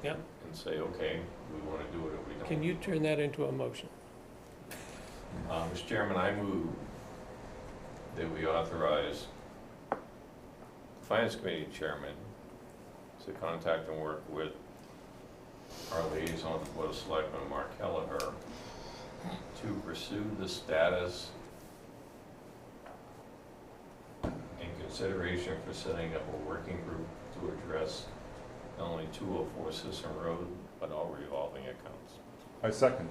yeah. and say, okay, we want to do it or we don't. Can you turn that into a motion? Mr. Chairman, I move that we authorize the Finance Committee Chairman to contact and work with our liaison, the Board of Selectmen, Mark Kelleher, to pursue the status and consideration for setting up a working group to address not only 204 Sisson Road, but all revolving accounts. I second.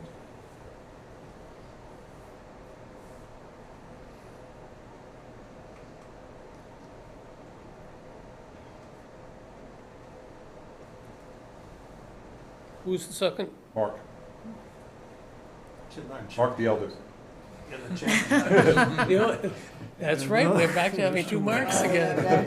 Who's the second? Mark, Should learn. Mark the eldest. You're the chairman. You know, that's right, we're back to having two marks again.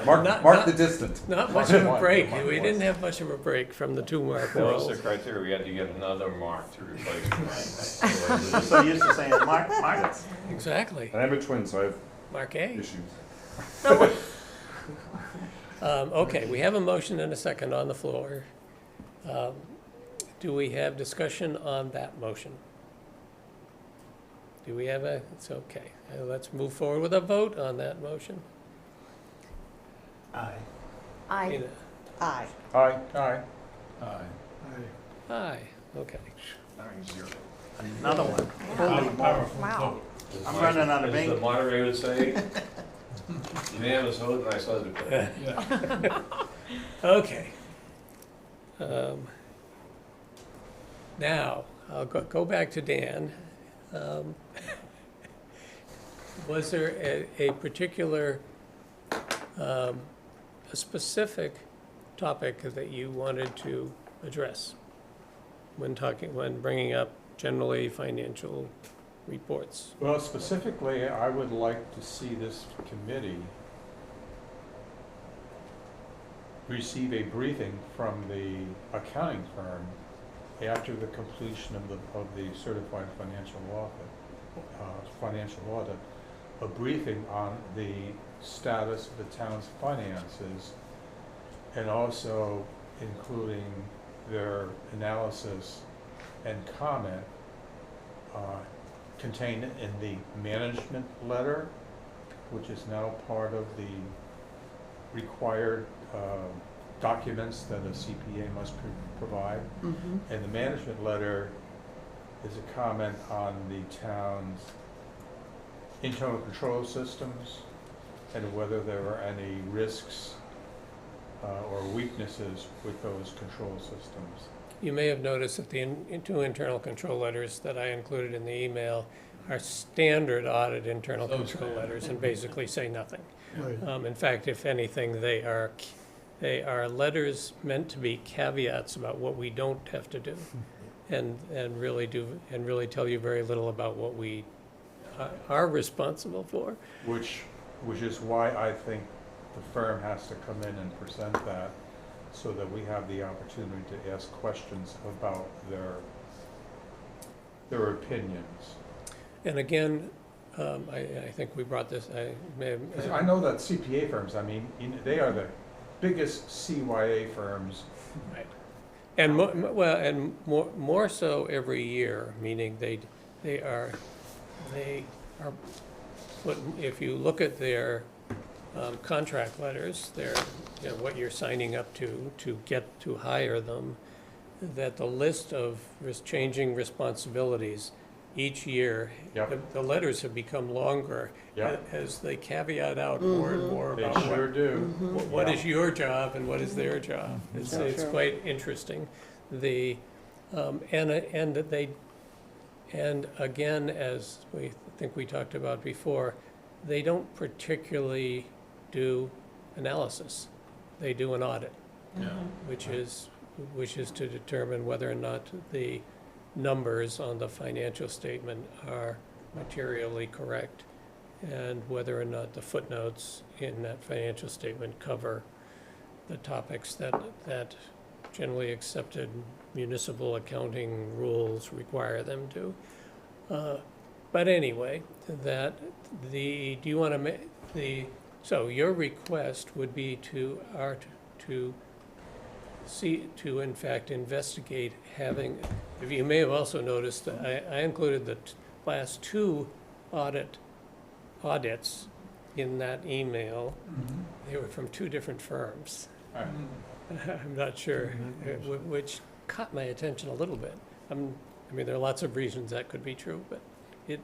Mark, Not- Mark not- the distant. Not much of a break, we didn't have much of a break from the two mark That was world. the criteria, we had to get another mark to replace the You're so used to saying, Mark, Exactly, And I'm a twin, so I have Mark A. issues. Okay, we have a motion and a second on the floor. Do we have discussion on that motion? Do we have it's okay. Let's move forward with a vote on that motion. Aye. I, Tina? Aye. aye, Aye. Aye, okay. Another one. Holy moly. Powerful Wow. vote. I'm running out of As the ink. moderator would say, unanimous vote, and I saw the play. Yeah. Okay. Now, I'll go back to Dan. Was there a particular, a specific topic that you wanted to address when bringing up generally financial reports? well, specifically, I would like to see this committee receive a briefing from the accounting firm after the completion of the certified financial audit, a briefing on the status of the town's finances, and also including their analysis and comment contained in the management letter, which is now part of the required documents that a CPA must provide. Mm-hmm. And the management letter is a comment on the town's internal control systems and whether there are any risks or weaknesses with those control systems. You may have noticed that the two internal control letters that I included in the email are standard audit internal Those control are- letters and basically say nothing. Right. In fact, if anything, they are they are letters meant to be caveats about what we don't have to do, and really tell you very little about what we are responsible for. Which is why I think the firm has to come in and present that, so that we have the opportunity to ask questions about their opinions. And again, I think we brought this, I may have. 'Cause I know that CPA firms, I mean, they are the biggest CYA firms. Right. And more so every year, meaning they are, if you look at their contract letters, what you're signing up to get to hire them, that the list of changing responsibilities each year, Yep. the letters have become longer Yep. as they caveat out more and more They about sure do. what Yeah. is your job and what is their job. It's True. quite interesting. And again, as we think we talked about before, they don't particularly do analysis. They do an audit, Yeah. which is to determine whether or not the numbers on the financial statement are materially correct, and whether or not the footnotes in that financial statement cover the topics that generally accepted municipal accounting rules require them to. But anyway, so your request would be to in fact investigate having, if you may have also noticed, that I included the last two audits in that email. They were from two different firms. All right. I'm not sure, which caught my attention a little bit. I mean, there are lots of reasons that could be true, but it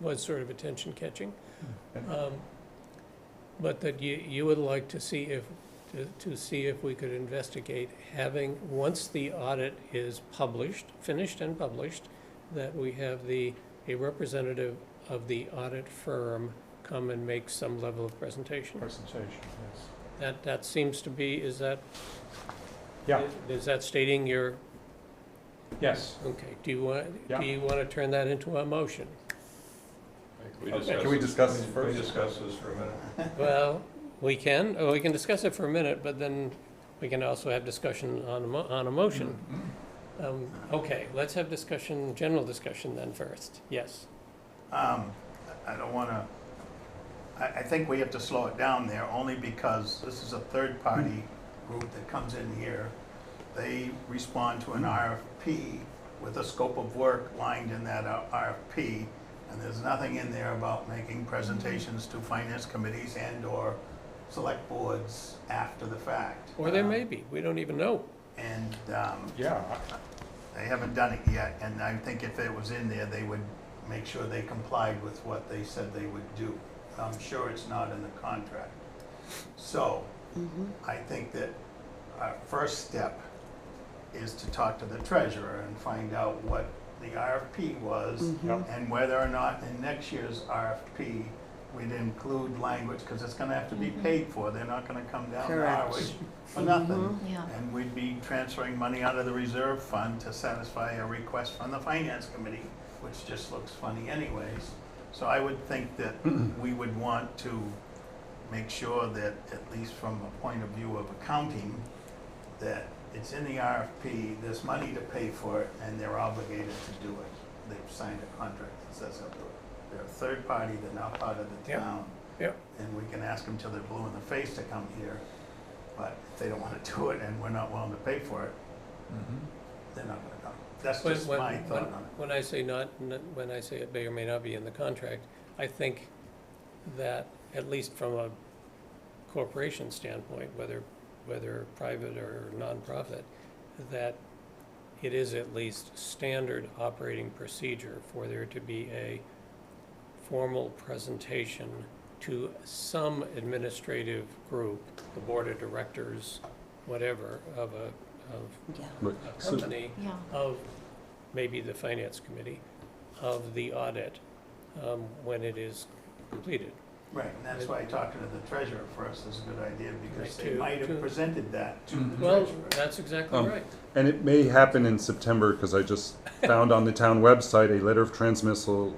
was sort of attention catching. But that you would like to see if we could investigate having, once the audit is finished and published, that we have a representative of the audit firm come and make some level of presentation. Presentation, yes. That seems to be, is that Yeah, stating your, yes. okay, do you want Yeah. to turn that into a motion? Can we discuss this Can we first? discuss this for a minute? Well, we can discuss it for a minute, but then we can also have discussion on a motion. Okay, let's have general discussion then first, yes. I don't wanna, I think we have to slow it down there, only because this is a third-party group that comes in here. They respond to an RFP with a scope of work lined in that RFP, and there's nothing in there about making presentations to finance committees and/or select boards after the fact. Or there may be, we don't even know. And Yeah, they haven't done it yet, and I think if it was in there, they would make sure they complied with what they said they would do. I'm sure it's not in the contract. So, I think that our first step is to talk to the treasurer and find out what the RFP was, Yep. and whether or not in next year's RFP, we'd include language, because it's gonna have to be paid for. They're not gonna come down to Correct. Harwich for nothing. Yeah. And we'd be transferring money out of the reserve fund to satisfy a request from the finance committee, which just looks funny anyways. So I would think that we would want to make sure that, at least from a point of view of accounting, that it's in the RFP, there's money to pay for it, and they're obligated to do it. They've signed a contract that says they'll do it. They're a third party, they're not part of the Yep. town. Yep. And we can ask them till they're blue in the face to come here, but if they don't wanna do it and we're not willing to pay for it, they're not gonna come. That's just my thought on it. When I say when I say it may or may not be in the contract, I think that, at least from a corporation standpoint, whether private or nonprofit, that it is at least standard operating procedure for there to be a formal presentation to some administrative group, the board of directors, whatever, of a Yeah. company, Yeah. of maybe the finance committee, of the audit when it is completed. Right, and that's why talking to the treasurer first is a good idea, because Right, they to- might to- have presented that to the Well, treasurer. that's exactly right. And it may happen in September, because I just found on the town website a letter of transmittal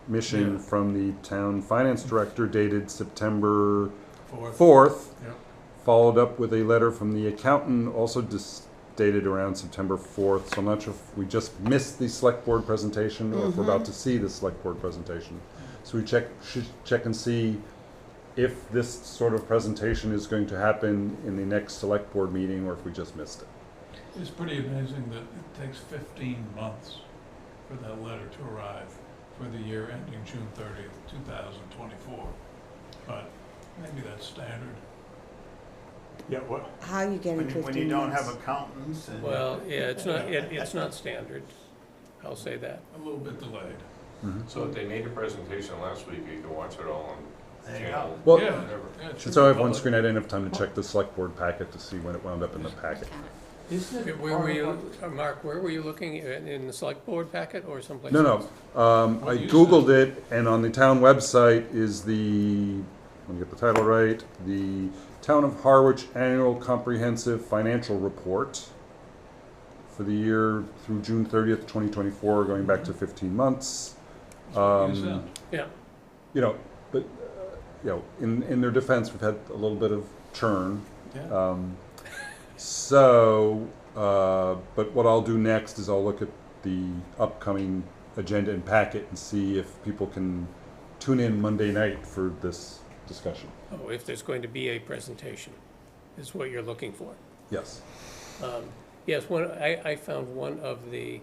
mission Yeah. from the town finance director dated September Fourth. 4th, Yep. followed up with a letter from the accountant, also dated around September 4th. So I'm not sure if we just missed the select board presentation or if we're about to see the select board presentation. So we should check and see if this sort of presentation is going to happen in the next select board meeting or if we just missed it. It's pretty amazing that it takes 15 months for that letter to arrive for the year ending June 30th, 2024. But maybe that's standard. Yeah, what, How you getting 15 When you don't have minutes? accountants and. Well, yeah, it's not standard, I'll say that. A little bit delayed. So if they made a presentation last week, you can watch it all on There you go. channel. Well, Yeah. whatever. Yeah, it should And so I be have one public. screen, I didn't have time to check the select board packet to see when it wound up in the packet. isn't it Where were part you, of Mark, where were you looking, in the select board packet or someplace No, else? no, What I you Googled it, and on the town website is the, let me get the title right, the Town of Harwich Annual Comprehensive Financial Report for the year through June 30th, 2024, going back to 15 months. That's what you said. Yeah, You know, but, you know, in their defense, we've had a little bit of churn. Yeah. But what I'll do next is I'll look at the upcoming agenda and packet and see if people can tune in Monday night for this discussion. oh, if there's going to be a presentation, is what you're looking for. Yes. Yes, I found one of the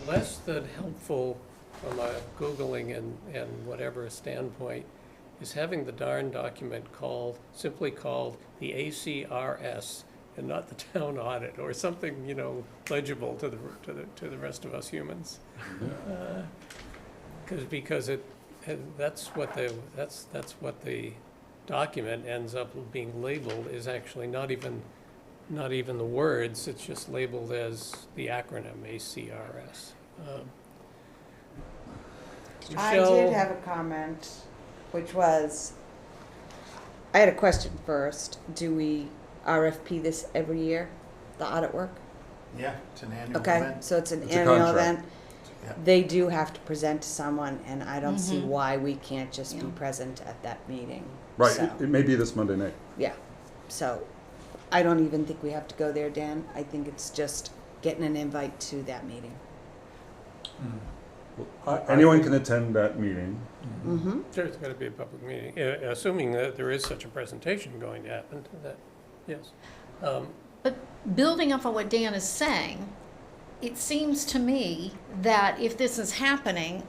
less than helpful from a Googling and whatever standpoint is having the darn document simply called the ACRS and not the town audit or something, legible to the rest of us humans. Because that's what the document ends up being labeled is actually not even the words, it's just labeled as the acronym ACRS. I Michelle- did have a comment, which was, I had a question first. Do we RFP this every year, the audit work? Yeah, it's an annual Okay, event. so it's an It's a annual contract. event. Yeah. They do have to present to someone, and I don't see Mhm. why we can't just be Yeah. present at that meeting. Right, So, it may be this Monday night. yeah, so I don't even think we have to go there, Dan. I think it's just getting an invite to that meeting. Anyone can attend that meeting. Mm-hmm. Sure, it's gonna be a public meeting, assuming that there is such a presentation going to happen, that, yes. But building up on what Dan is saying, it seems to me that if this is happening,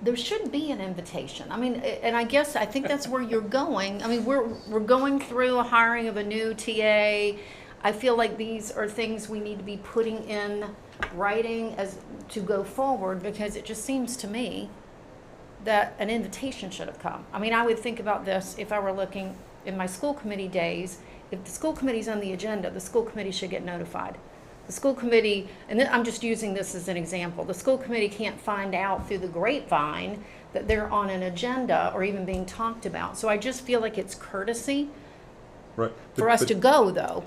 there should be an invitation. I mean, and I think that's where you're going. I mean, we're going through a hiring of a new TA. I feel like these are things we need to be putting in writing as to go forward, because it just seems to me that an invitation should have come. I mean, I would think about this if I were looking in my school committee days. If the school committee's on the agenda, the school committee should get notified. The school committee, and I'm just using this as an example, the school committee can't find out through the grapevine that they're on an agenda or even being talked about. So I just feel like it's courtesy Right. for us to go, though.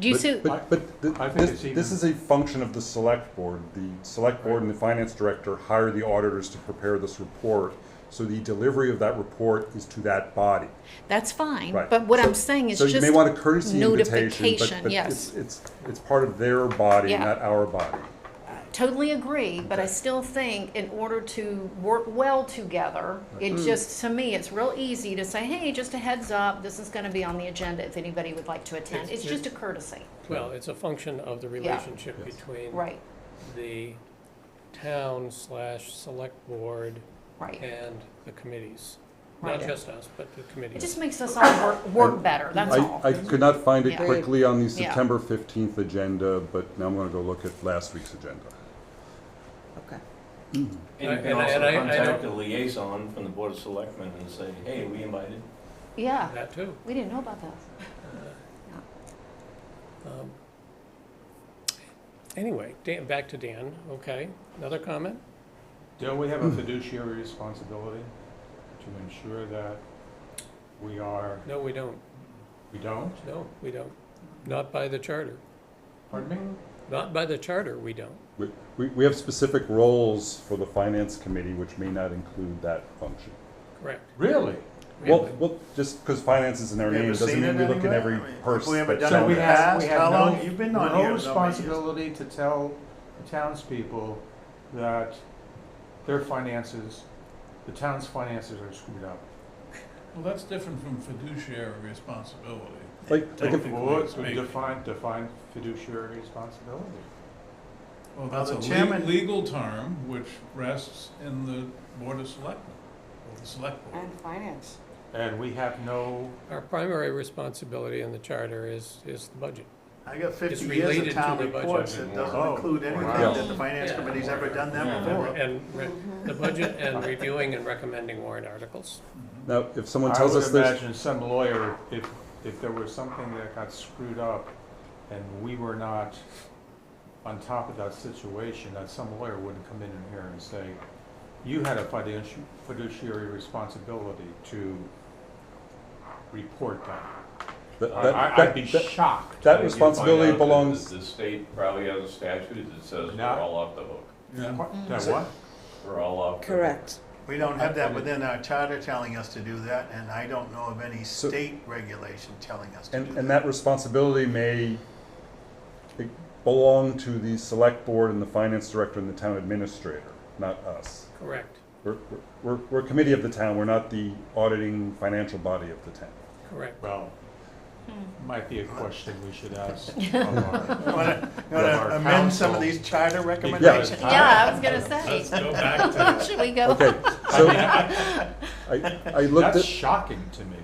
Do you see? But I think this it's is a function of the select board. The select board and the finance director hire the auditors to prepare this report. So the delivery of that report is to that body. That's fine, Right. but what So- I'm saying is So just you may want a courtesy invitation, notification, but yes. it's part of their body, Yeah. not our body. Totally agree, but I still think in order to work well together, it just, to me, it's real easy to say, hey, just a heads up, this is gonna be on the agenda if anybody would like to attend. It's just a courtesy, Well, it's a function of the relationship Yes. between right, the town/select board right. and the committees. Right. Not just us, but the It committees. just makes us all work better, that's all. I could not find it Yeah. quickly on the Yeah. September 15th agenda, but now I'm gonna go look at last week's agenda. Okay. And you And can I- also and I contact don't- a liaison from the Board of Selectmen and say, hey, we invited. Yeah, That too. we didn't know about that. Um, Anyway, Dan, back to Dan, okay. Another comment? don't we have a fiduciary responsibility to ensure that we are, No, we don't. we don't? No, we don't. Not by the charter. Pardon me? Not by the charter, we don't. We have specific roles for the finance committee, which may not include that function. Correct. Really? Well, just because finance is in our You name ever doesn't seen mean it we look at anywhere? every I mean, have person. we ever that done So it shows in we the up. have, past? we have How long no, you've been on no here? Nobody- responsibility to tell the townspeople that their finances, the town's finances are screwed up. Well, that's different from fiduciary responsibility. Like if, Technically Well, speaking. define fiduciary responsibility. Well, that's the a chairman- legal term which rests in the Board of Selectmen, or the Select Board. And finance. And we have no, Our primary responsibility in the charter is the budget. I got 50 It's years related of to town the budget. reports that doesn't Oh, include anything wow. that the finance Yeah. committee's ever done that Yeah. before. And the budget and reviewing and recommending warrant articles. now, if someone I tells would us this, imagine some lawyer, if there was something that got screwed up and we were not on top of that situation, that some lawyer wouldn't come in here and say, you had a fiduciary responsibility to report that. I'd be shocked. that I think you'll responsibility find out that belongs. The state probably has a statute that says we're No. all off the hook. Yeah. That what? We're all off the hook. Correct. We don't have that within our charter telling us to do that, and I don't know of any So- state regulation telling us to do And that. that responsibility may belong to the select board and the finance director and the town administrator, not us. Correct. We're a committee of the town, we're not the auditing financial body of the town. Correct. Well, might be a question we should ask of You our, wanna our amend some council. of these charter recommendations? Yeah, I was gonna Let's say. go back to, Should we go? Okay, so I looked That's at, shocking to me.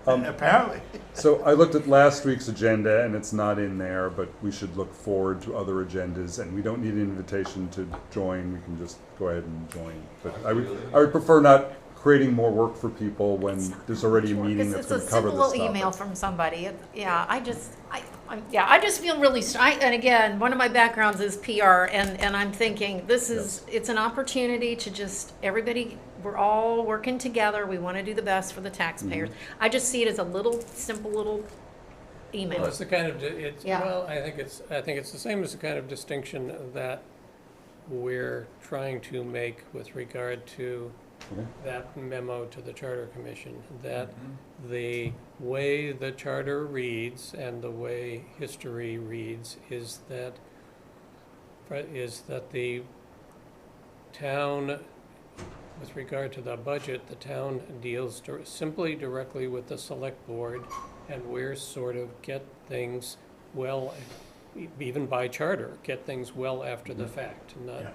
Apparently. so I looked at last week's agenda and it's not in there, but we should look forward to other agendas and we don't need an invitation to join, we can just go ahead and join. But I would prefer not creating more work for people when there's already a meeting that's gonna cover It's a this simple little email topic. from somebody. Yeah, I just feel really, and again, one of my backgrounds is PR, and I'm thinking, it's an opportunity to just, everybody, we're all working together, we want to do the best for the taxpayers. Mm-hmm. I just see it as a little, simple little email. Well, it's the kind of, it's, Yeah. well, I think it's the same as the kind of distinction that we're trying to make with regard to Okay. that memo to the Charter Commission, that the way the charter reads and the way history reads is that the town, with regard to the budget, the town deals simply directly with the select board, and we're sort of get things well, even by charter, get things well after the fact, not, Yeah.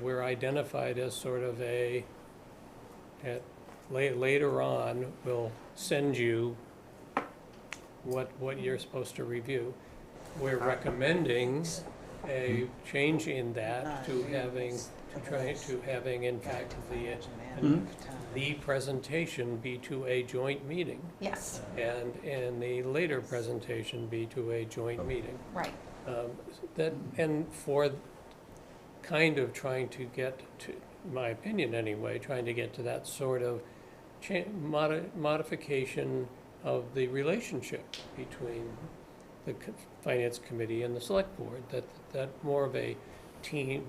we're identified as sort of later on, we'll send you what you're supposed to review. We're recommending a change in that to having in fact the presentation be to a joint meeting, Yes, and the later presentation be to a joint meeting. right. And for kind of trying to get to, my opinion anyway, trying to get to that sort of modification of the relationship between the finance committee and the select board, that more of a team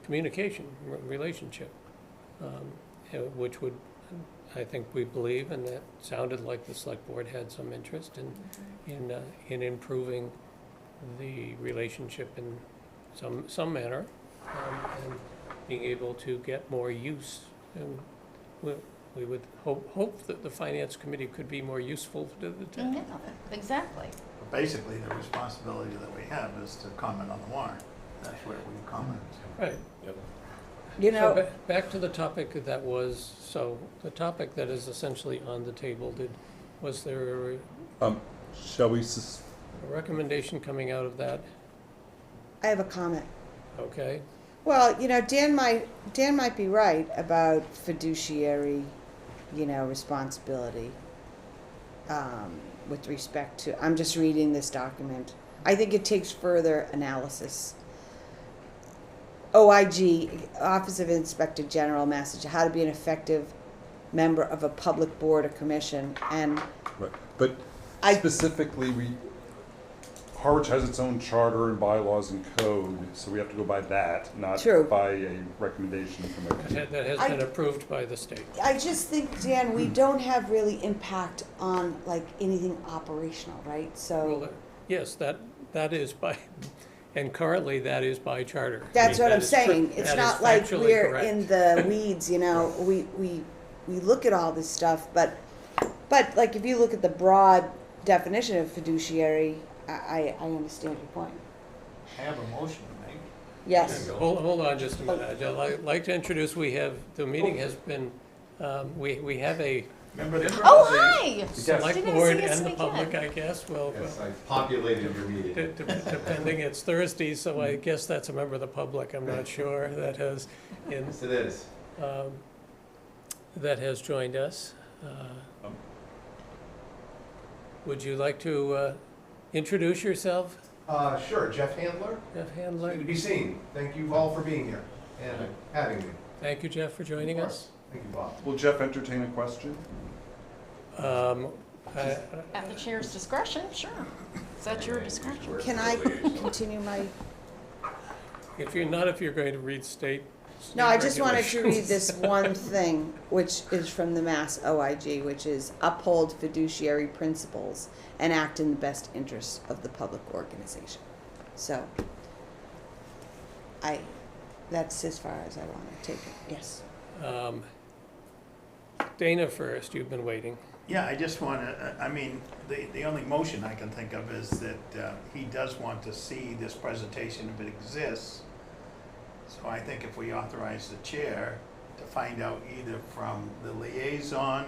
communication relationship, which would, I think we believe, and that sounded like the select board had some interest in improving the relationship in some manner, and being able to get more use. And we would hope that the finance committee could be more useful to the town. Yeah, exactly. Basically, the responsibility that we have is to comment on the warrant. That's where we comment. Right. You So know, back to the topic that was, so the topic that is essentially on the table, was there Shall we, a recommendation coming out of that? I have a comment. Okay, Well, you know, Dan might be right about fiduciary, responsibility with respect to. I'm just reading this document. I think it takes further analysis. OIG, Office of Inspector General, Massachusetts, how to be an effective member of a public board or commission. And Right, but I- specifically, Harwich has its own charter and bylaws and code, so we have to go by that, not True. by a recommendation from a committee. That has been approved by the state. I just think, Dan, we don't have really impact on like anything operational, right? Well, So yes, that is by, and currently that is by charter. that's what That I'm is true. saying. It's That is not like factually we're correct. in the weeds, you know, we look at all this stuff, but like if you look at the broad definition of fiduciary, I understand your point. I have a motion to make. Yes. Hold on just a minute. I'd like to introduce, the meeting has been, we have a Remember the Oh, hi! select Didn't board see us and the again. public, I guess, well, Yes, I populated your meeting. depending, it's Thursday, so I guess that's a member of the public, I'm not sure, that has, Yes, it is. that has joined us. Would you like to introduce yourself, Sure, Jeff Handler. Jeff Good Handler? to be seen. Thank you all for being here and having me. Thank you, Jeff, for joining Of us. course. Thank you, Bob. Will Jeff entertain a question? At the chair's discretion, sure. Is that your discretion? Can I continue my, If you're going to read state. no, I just wanted to read regulations. this one thing, which is from the Mass OIG, which is uphold fiduciary principles and act in the best interest of the public organization. So, that's as far as I want to take it, yes. Dana first, you've been waiting. Yeah, I just want to, I mean, the only motion I can think of is that he does want to see this presentation if it exists. So I think if we authorize the chair to find out either from the liaison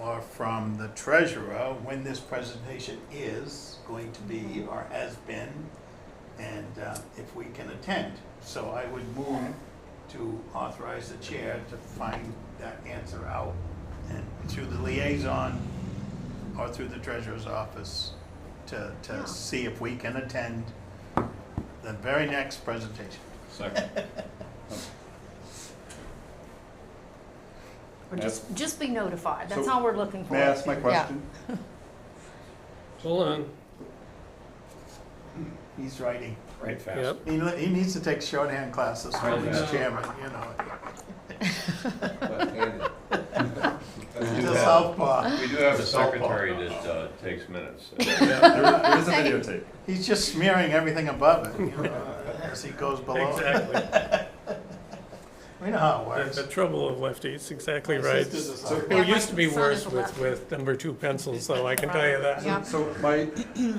or from the treasurer when this presentation is going to be or has been, and if we can attend. So I would move to authorize the chair to find that answer out, and through the liaison or through the treasurer's office to see if we can attend the very next presentation. Second. Or just be notified, that's So, all we're looking for. May I ask my Yeah. question? Hold on. He's writing. Right fast. Yep. He needs to take shorthand classes while he's Right. chairman, you know. Left-handed. He's a southpaw. We do have a secretary that takes minutes. There is a videotape. He's just smearing everything above it, you know, as he goes below. Exactly. We know how it works. The trouble of lefties, exactly My right. sister's a So- sophomore. It used to be my son worse is a with, lefty. with number 2 pencils, though, I can tell you that. Yeah. So my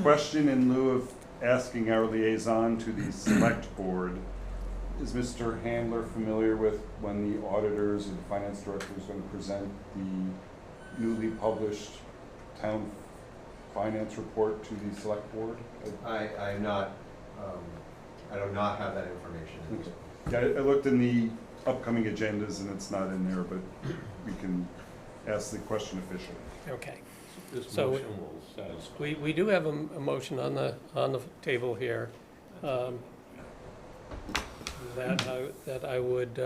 question in lieu of asking our liaison to the select board, is Mr. Handler familiar with when the auditors or the finance director is going to present the newly published town finance report to the select board? I'm not, I do not have that information. Yeah, I looked in the upcoming agendas and it's not in there, but we can ask the question officially. Okay. This So- motion will satisfy. We do have a motion on the table here, that I would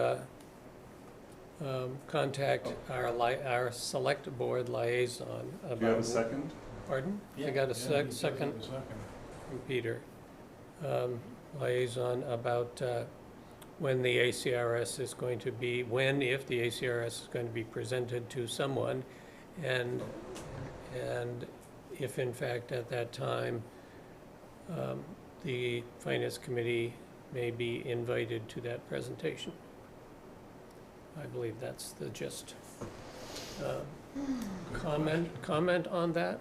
contact our select board liaison about. Do you have a second? Pardon? I Yeah. got a Yeah, he second does have a second. from Peter. Liaison about when the ACRS is going to be, if the ACRS is going to be presented to someone, and if in fact at that time, the Finance Committee may be invited to that presentation. I believe that's the gist. Comment on that?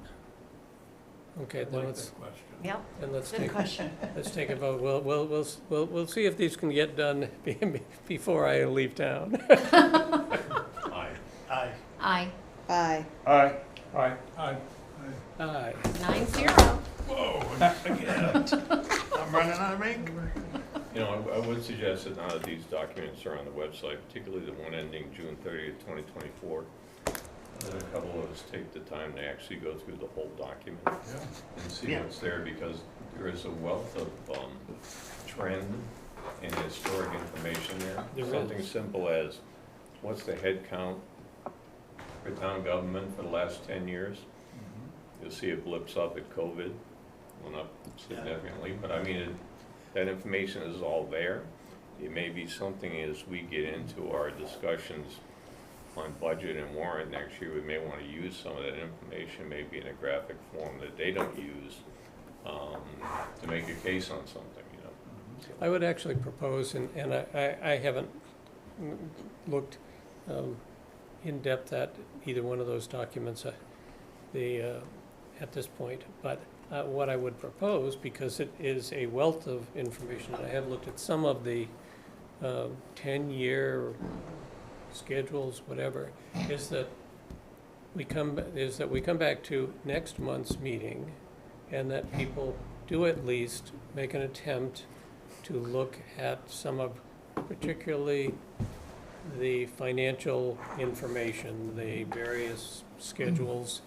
Okay, I then like let's, that question. Yep, let's good take, question. let's take a vote. We'll see if these can get done before I leave town. Aye. Aye. Aye, Aye. Aye. Aye. Aye. Aye. 9-0. Whoa, again. I'm running out of ink. You know, I would suggest that now that these documents are on the website, particularly the one ending June 30th, 2024, that a couple of us take the time to actually go through the whole document Yeah. and see Yeah. what's there, because there is a wealth of trend any historic information there. There Something is. simple as, what's the head count for town government for the last 10 years? You'll see it blips up at COVID, went up significantly, but I mean, that information is all there. It may be something as we get into our discussions on budget and warrant next year, we may want to use some of that information, maybe in a graphic form that they don't use, to make a case on something, you know. I would actually propose, and I haven't looked in depth at either one of those documents at this point, but what I would propose, because it is a wealth of information, and I have looked at some of the 10-year schedules, whatever, is that we come back to next month's meeting, and that people do at least make an attempt to look at some of, particularly the financial information, the various schedules.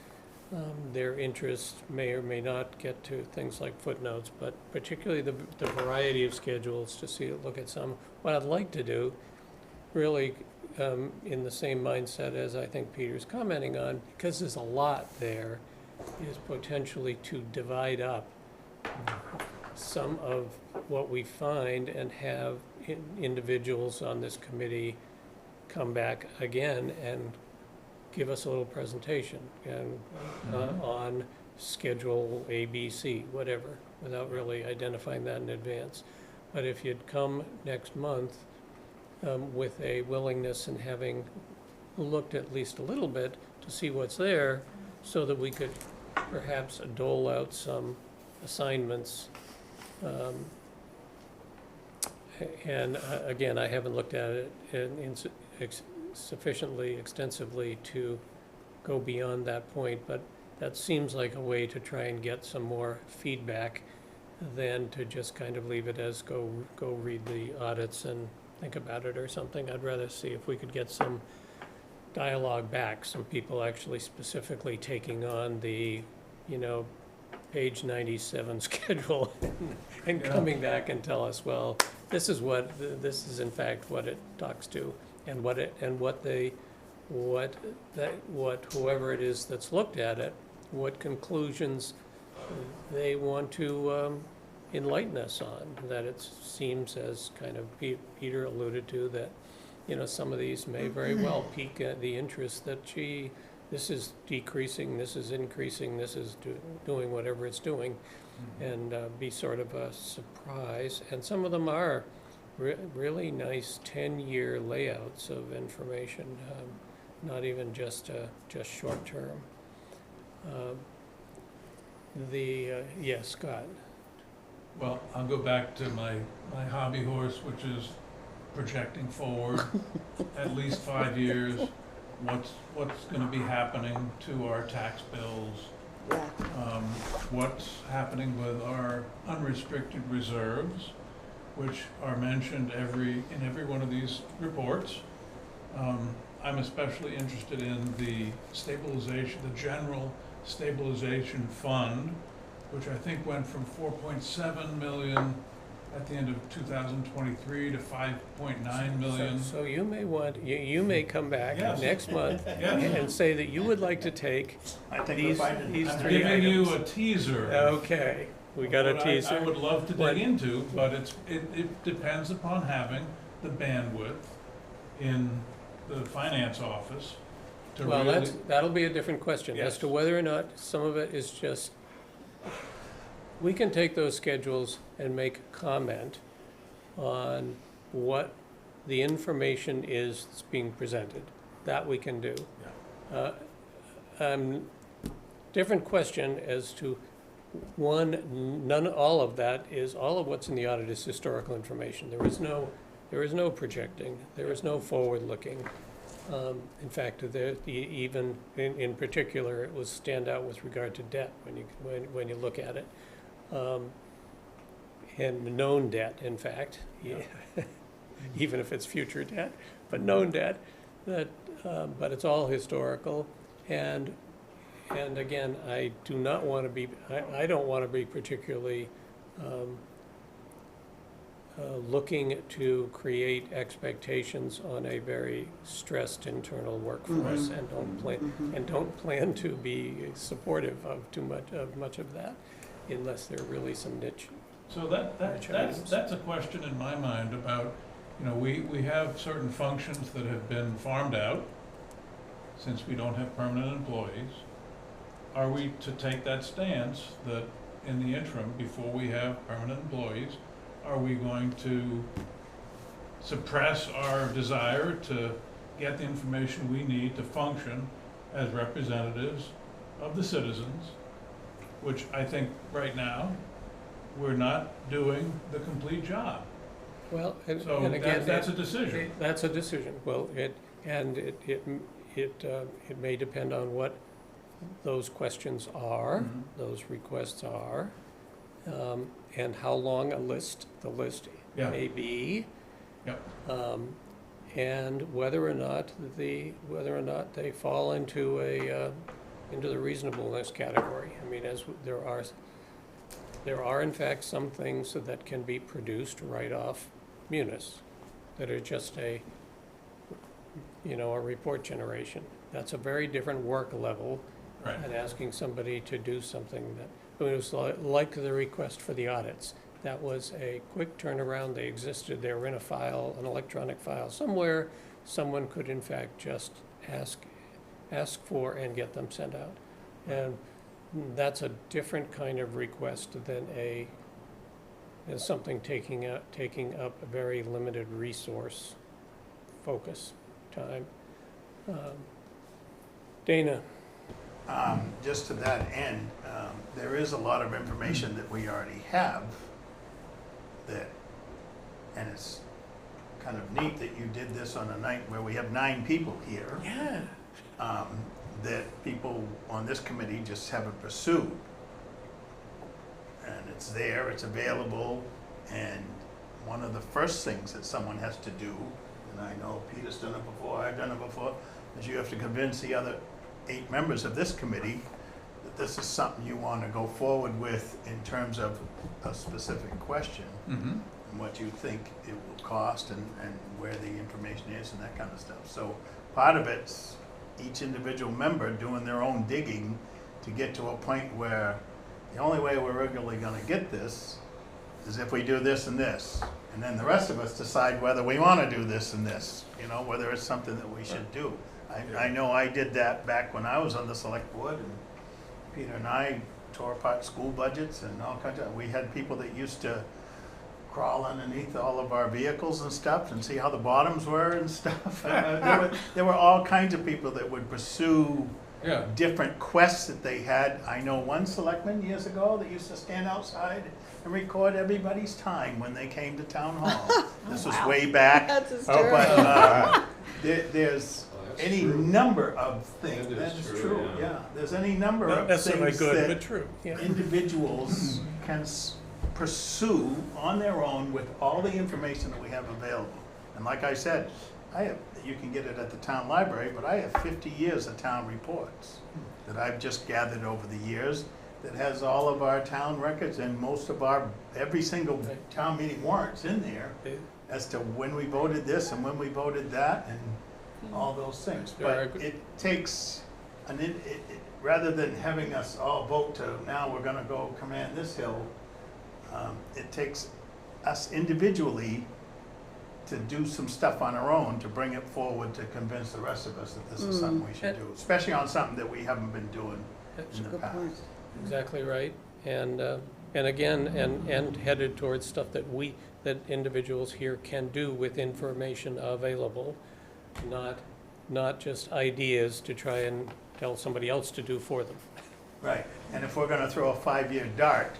Their interest may or may not get to things like footnotes, but particularly the variety of schedules to look at some. What I'd like to do, really, in the same mindset as I think Peter's commenting on, because there's a lot there, is potentially to divide up some of what we find and have individuals on this committee come back again and give us a little presentation and on schedule A, B, C, whatever, without really identifying that in advance. But if you'd come next month with a willingness and having looked at least a little bit to see what's there, so that we could perhaps dole out some assignments. And again, I haven't looked at it sufficiently extensively to go beyond that point, but that seems like a way to try and get some more feedback than to just kind of leave it as go read the audits and think about it or something. I'd rather see if we could get some dialogue back, some people actually specifically taking on the, page 97 schedule and coming back and tell us, well, this is in fact what it talks to, and what whoever it is that's looked at it, what conclusions they want to enlighten us on. That it seems, as kind of Peter alluded to, that some of these may very well pique the interest that this is decreasing, this is increasing, this is doing whatever it's doing, and be sort of a surprise. And some of them are really nice 10-year layouts of information, not even just short term. Yes, Scott. Well, I'll go back to my hobby horse, which is projecting forward at least 5 years. What's going to be happening to our tax bills? Yeah. What's happening with our unrestricted reserves, which are mentioned in every one of these reports. I'm especially interested in the general stabilization fund, which I think went from 4.7 million at the end of 2023 to 5.9 million. So you may come back Yes. next month Yes. and say that you would like to take I think these I'm three giving you a items. teaser. Okay, we got a What teaser. I would love to What- dig into, but it depends upon having the bandwidth in the finance office to Well, really. that'll be a different question, as Yes. to whether or not some of it is just, we can take those schedules and make comment on what the information is that's being presented. That we can do. Different question as to, all of that is, all of what's in the audit is historical information. There is no projecting, there is no forward-looking. In fact, even in particular, it will stand out with regard to debt when you look at it. And known debt, in fact, even if it's future debt, but known debt, but it's all historical. And again, I don't want to be particularly looking to create expectations on a very stressed internal workforce and don't plan to be supportive of much of that unless there are really some niche. So that's a question in my mind about, we have certain functions that have been farmed out since we don't have permanent employees. Are we to take that stance that in the interim, before we have permanent employees, are we going to suppress our desire to get the information we need to function as representatives of the citizens, which I think right now, we're not doing the complete job. Well, and So again, that's a decision. That's a decision. Well, it may depend on what those questions are, Mhm. those requests are, and how long the list Yeah. may be. Yep. And whether or not they fall into the reasonableness category. I mean, there are in fact some things that can be produced right off Munis that are just a report generation. That's a very different work level Right. than asking somebody to do something it was like the request for the audits. That was a quick turnaround. They existed. They were in a file, an electronic file somewhere. Someone could in fact just ask for and get them sent out. And that's a different kind of request than something taking up a very limited resource focus time. Dana. Just to that end, there is a lot of information that we already have and it's kind of neat that you did this on a night where we have 9 people here. Yeah. That people on this committee just haven't pursued. And it's there, it's available, and one of the first things that someone has to do, and I know Peter's done it before, I've done it before, is you have to convince the other 8 members of this committee that this is something you want to go forward with in terms of a specific question Mm-hmm. and what you think it will cost and where the information is and that kind of stuff. So part of it's each individual member doing their own digging to get to a point where the only way we're regularly going to get this is if we do this and this. And then the rest of us decide whether we want to do this and this, whether it's something that we should do. I know I did that back when I was on the select board, and Peter and I tore apart school budgets and all kinds of, we had people that used to crawl underneath all of our vehicles and stuff and see how the bottoms were and stuff. There were all kinds of people that would pursue Yeah. different quests that they had. I know one selectman years ago that used to stand outside and record everybody's time when they came to town hall. This was wow. way back. That's hysterical. But there's any true. number of things. That is That's true, true, yeah. yeah. There's any number Not of necessarily things good, but that true. Yeah. individuals can pursue on their own with all the information that we have available. And like I said, you can get it at the town library, but I have 50 years of town reports that I've just gathered over the years that has all of our town records and most of every single town meeting warrants in there as to when we voted this and when we voted that and all those things. But it takes, rather than having us all vote to now we're gonna go command this hill, it takes us individually to do some stuff on our own to bring it forward to convince the rest of us that this is something we should do, especially on something that we haven't been doing That's in the Good past. point. exactly right. And again, and headed towards stuff that individuals here can do with information available, not just ideas to try and tell somebody else to do for them. Right, and if we're gonna throw a 5-year dart,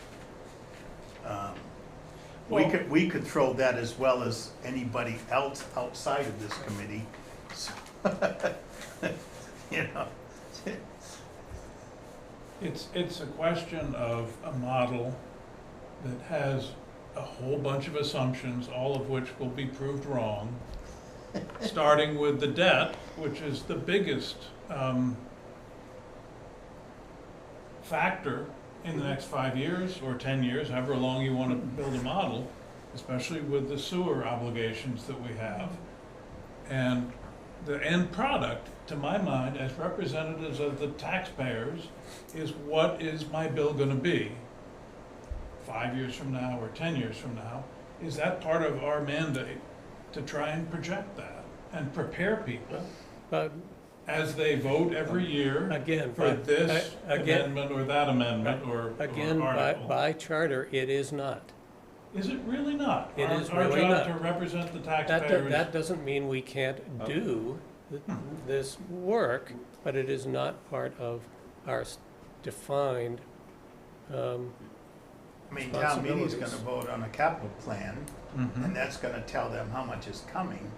we could throw that as well as anybody else outside of this committee. So, It's a question of a model that has a whole bunch of assumptions, all of which will be proved wrong, starting with the debt, which is the biggest factor in the next 5 years or 10 years, however long you want to build a model. especially with the sewer obligations that we have. And the end product, to my mind, as representatives of the taxpayers, is what is my bill gonna be 5 years from now or 10 years from now? Is that part of our mandate to try and project that and prepare people But as they vote every year again, for this again, amendment or that amendment or again, by article? charter, it is not. Is it really not? It is Our really job not. to represent the That taxpayers. doesn't mean we can't do this work, but it is not part of our defined, I mean, town meeting's gonna responsibilities. vote on a capital plan, Mhm. and that's gonna tell them how much is coming.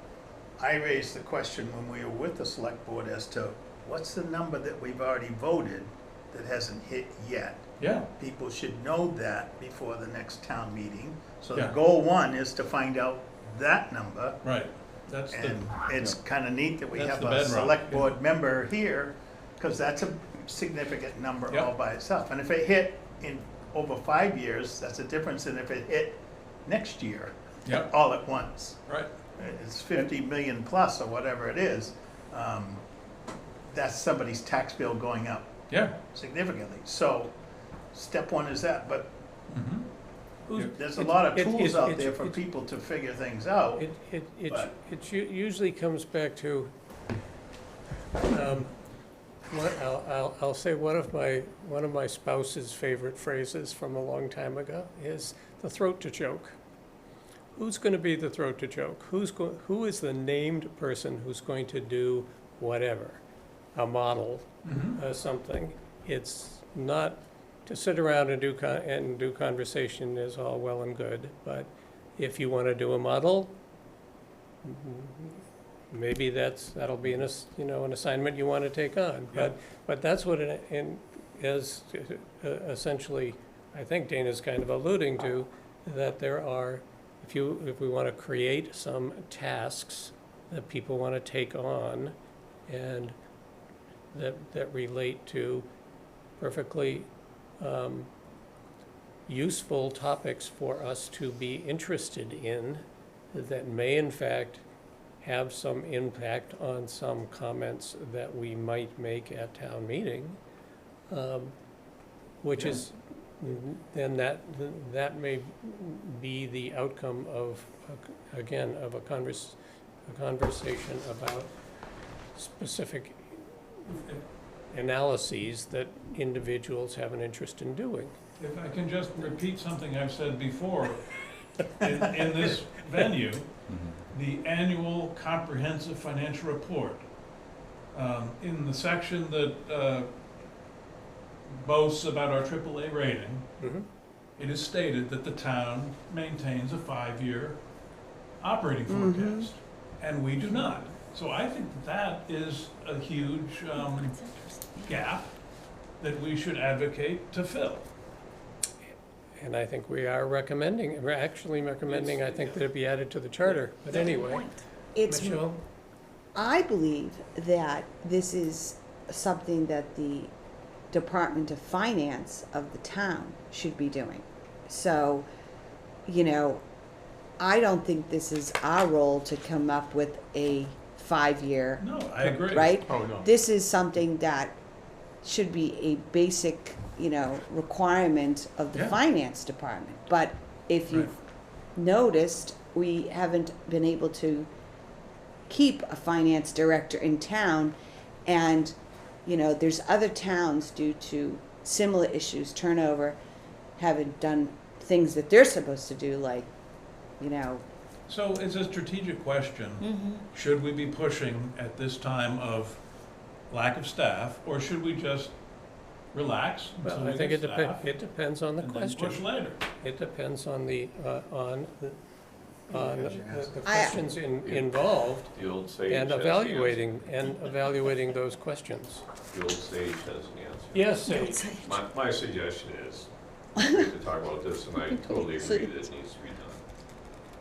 I raised the question when we were with the select board as to what's the number that we've already voted that hasn't hit yet? Yeah, People should know that before the next town meeting. So the Yeah. goal one is to find out that number. right. That's the, And it's kinda neat that we That's have the a bedrock, select yeah. board member here, cause that's a significant number Yep. all by itself. And if it hit in over 5 years, that's a difference than if it hit next year, yep, all at once. right. It's 50 million plus or whatever it is. That's somebody's tax bill going up Yeah. significantly. So, step one is that, but Mhm. there's a lot of It- tools out it- there for it- people to figure things out. But- it usually comes back to, I'll say one of my spouse's favorite phrases from a long time ago is the throat to choke. Who's gonna be the throat to choke? Who is the named person who's going to do whatever? A model, Mhm. something. It's not to sit around and do conversation is all well and good, but if you wanna do a model, maybe that'll be an assignment you wanna take on. But that's what it is essentially, I think Dana's kind of alluding to, that there are, if we wanna create some tasks that people wanna take on and that relate to perfectly useful topics for us to be interested in, that may in fact have some impact on some comments that we might make at town meeting, which is, then that may be the outcome of, again, of a conversation about specific analyses that individuals have an interest in doing. If I can just repeat something I've said before, in this venue, the annual comprehensive financial report, in the section that boasts about our AAA rating, Mhm. it is stated that the town maintains a 5-year operating Mhm. forecast, and we do not. So I think that is a huge gap that we should advocate to fill. And I think we're actually recommending, I think, that it be added to the charter, but anyway. It's, Michelle? I believe that this is something that the Department of Finance of the town should be doing. So, I don't think this is our role to come up with a 5-year, No, I agree. right? Oh, no. This is something that should be a basic, requirement of the Yeah. finance department. But if you've noticed, we haven't been able to keep a finance director in town. And, there's other towns due to similar issues, turnover, haven't done things that they're supposed to do, like, So it's a strategic question. Mm-hmm. Should we be pushing at this time of lack of staff, or should we just relax until Well, we I think get staff it depends on the and then question. push later? It depends on the Yeah. questions involved The old sage and has the evaluating those questions. answer. The old sage has the answer. Yes, Sage. My suggestion is, we have to talk about this, and I totally agree that it needs to be done.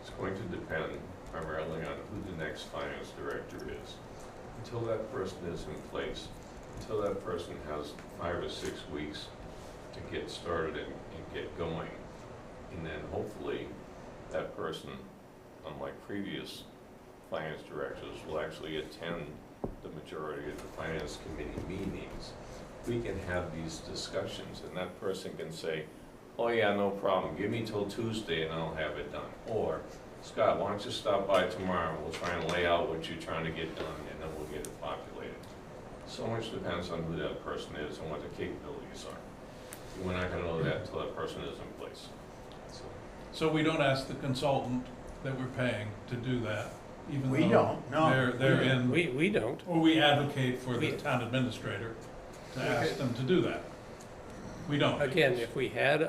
It's going to depend primarily on who the next finance director is. Until that person is in place, until that person has 5 or 6 weeks to get started and get going, and then hopefully that person person, unlike previous finance directors, will actually attend the majority of the finance committee meetings, we can have these discussions, and that person can say, oh yeah, no problem, give me till Tuesday and I'll have it done. Or, Scott, why don't you stop by tomorrow, and we'll try and lay out what you're trying to get done, and then we'll get it populated. So much depends on who that person is and what their capabilities are. We're not gonna know that until that person is in place. So we don't ask the consultant that we're paying to do that, even We though don't, no. they're in, We don't. or we advocate for the We- town administrator to ask them to do that. We don't. Again, if we had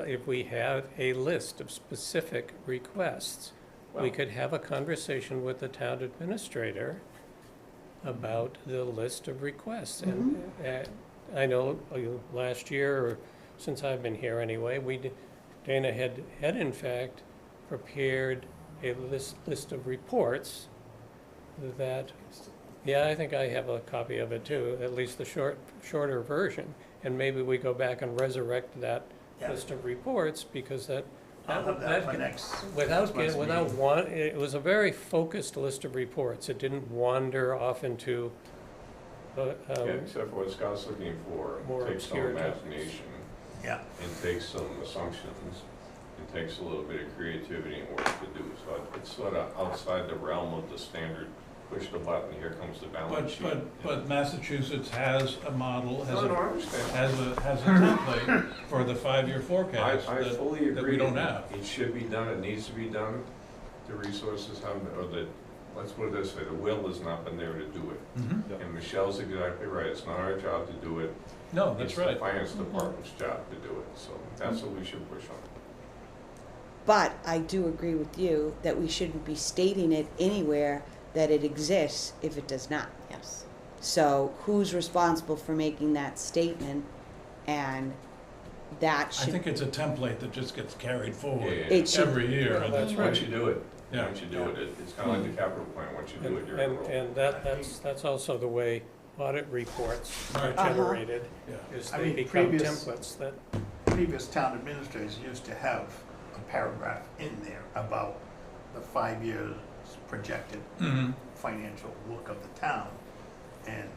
a list of specific requests, we Well- could have a conversation with the town administrator about the list of requests. And I know last year, or since I've been here anyway, Dana had in fact prepared a list of reports that, yeah, I think I have a copy of it too, at least the shorter version. And maybe we go back and resurrect that Yeah. list of reports, because that I'll have that for next month's meeting. it was a very focused list of reports. It didn't wander off into, Yeah, except for what Scott's looking for, More takes some obscure topics. imagination, Yeah, and takes some assumptions, it takes a little bit of creativity and work to do. So it's sort of outside the realm of the standard, push the button, here comes the balance sheet. But Massachusetts has a model, No, no, I understand. has a template for the 5-year forecast I fully agree. that we don't have. It should be done, it needs to be done. The resources haven't, or the, let's put it this way, the will has not been there to do it. Mhm. And Michelle's exactly right, it's not our job to do it. No, that's It's the right. finance department's job to do it, so that's what we should push on. But I do agree with you that we shouldn't be stating it anywhere that it exists if it does not. Yes. So who's responsible for making that statement? And that I should, think it's a template that just gets carried forward it should, every year. Well, and that's that's Once you do it, Yeah. once you do it, it's kind of like the capital plan, once you do it, you're in a row. and that's also the way audit reports are Right. generated, Yeah. is I they mean, become previous- templates that, previous town administrators used to have a paragraph in there about the 5 years projected Mhm. financial look of the town. And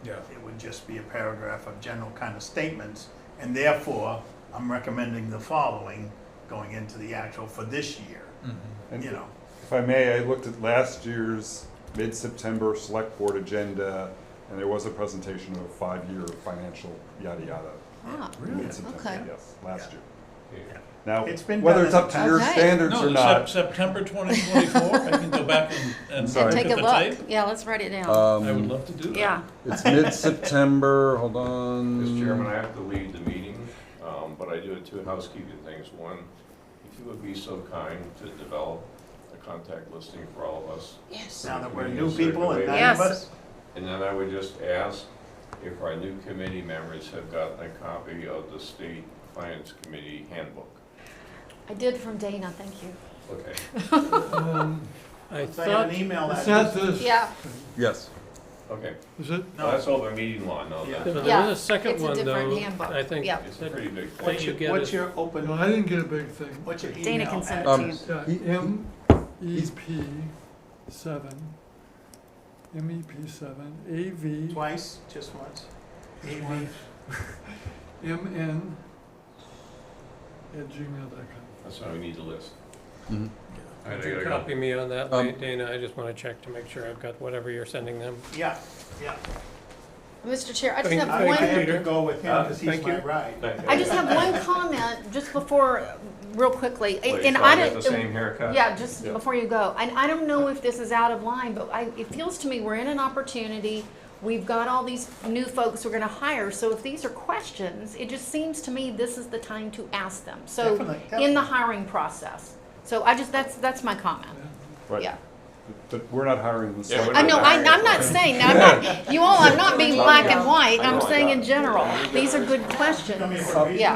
Yeah. it would just be a paragraph of general kind of statements, and therefore, I'm recommending the following going into the actual for this year, Mhm. And you know. if I may, I looked at last year's mid-September select board agenda, and there was a presentation of a 5-year financial yada yada. Ah, in mid-September, okay. Yes, last year. Yeah. Now, It's been whether done it's in up the to your past. standards or No, not, September 2024, I can go back and Sorry. look Take at a the tape. look. Yeah, let's write it down. I would love to do that. Yeah. it's mid-September, hold on. Mr. Chairman, I have to leave the meeting, but I do have 2 housekeeping things. One, if you would be so kind to develop a contact listing for all of us. yes. Now that we're We new can people and circulate. nine of Yes. us, And then I would just ask if our new committee members have gotten a copy of the state finance committee handbook. I did from Dana, thank you. Okay, I so I have thought, an email It's that, not this, Yeah, Yes. okay. is it? no, That's open meeting law, no, Yeah. that, there Yeah, was a second it's a one different though, handbook. I think, Yeah. it's a pretty big that thing. what's you your, get what's is, your open, No, I didn't get a big thing. what's your email? Dana can send it to address? you. Yeah, he's- MEP7, MEP7, AV, Twice, just once? MN @gmail.com. That's why we need the list. Mhm. All right, could I you gotta go. copy me on that, Um, Dana? I just want to check to make sure I've got whatever you're sending them. Yeah, yeah. Mr. Chair, I just Thank- have I thank I you, have one, to Peter. go with him because he's Thank my you. ride. I just have one comment, just before, real quickly. Wait, And so I I get don't- the same haircut? Yeah, just Yeah. before you go, and I don't know if this is out of line, but it feels to me we're in an opportunity. We've got all these new folks we're gonna hire, so if these are questions, it just seems to me this is the time to ask them. So, Definitely, in the definitely. hiring process. So that's my comment, Right. yeah. But we're not hiring the Yeah, select. we're I know, hiring I'm not for- saying, I'm not, you all, I'm not being black and white, I know, I'm I saying got in it. general. These are good questions, yeah.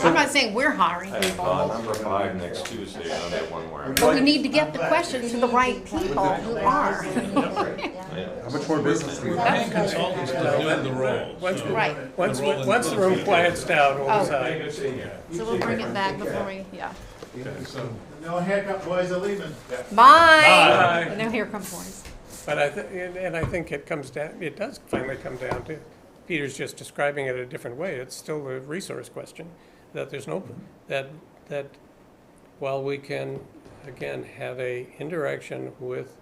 I'm not saying we're hiring people. Number 5 next Tuesday, on that one where. But we need to get the question to the right people who are. How much more business do we We're have? paying consultants to do the role. Once- so- Right, Once, The role once the room quiets down, we'll Oh. decide. so we'll bring it back before we, yeah. Okay, so No haircut, boys are leaving. Bye. And now here come boys. But and I think it comes down, it does finally come down to, Peter's just describing it a different way. It's still a resource question, that there's no, that while we can, again, have a interaction with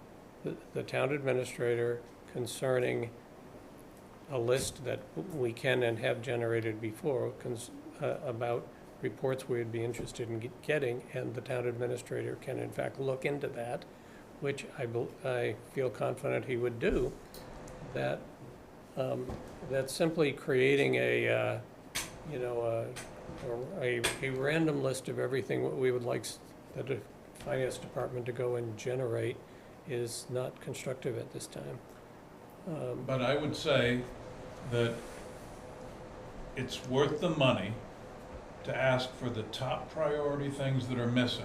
the town administrator concerning a list that we can and have generated before about reports we'd be interested in getting, and the town administrator can in fact look into that, which I feel confident he would do, that simply creating a random list of everything we would like the finance department to go and generate is not constructive at this time. But I would say that it's worth the money to ask for the top priority things that are missing,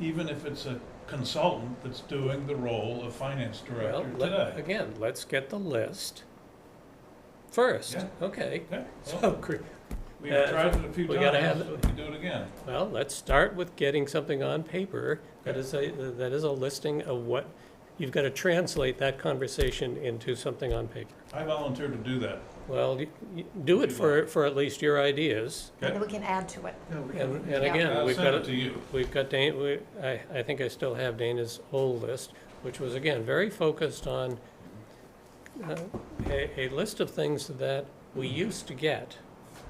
even if it's a consultant that's doing the role of finance director today. Again, let's get the list first. Yeah. Okay. Okay, So, well, we've tried it a few we gotta times, have so we can do it again. well, let's start with getting something on paper that is a listing of what, you've got to translate that conversation into something on paper. I volunteer to do that. Well, you do it for at least your ideas. And then we can add to it. Yeah, we And can- again, I'll we've send got, it to you. we've got Dane, I think I still have Dana's old list, which was again, very focused on a list of things that we used to get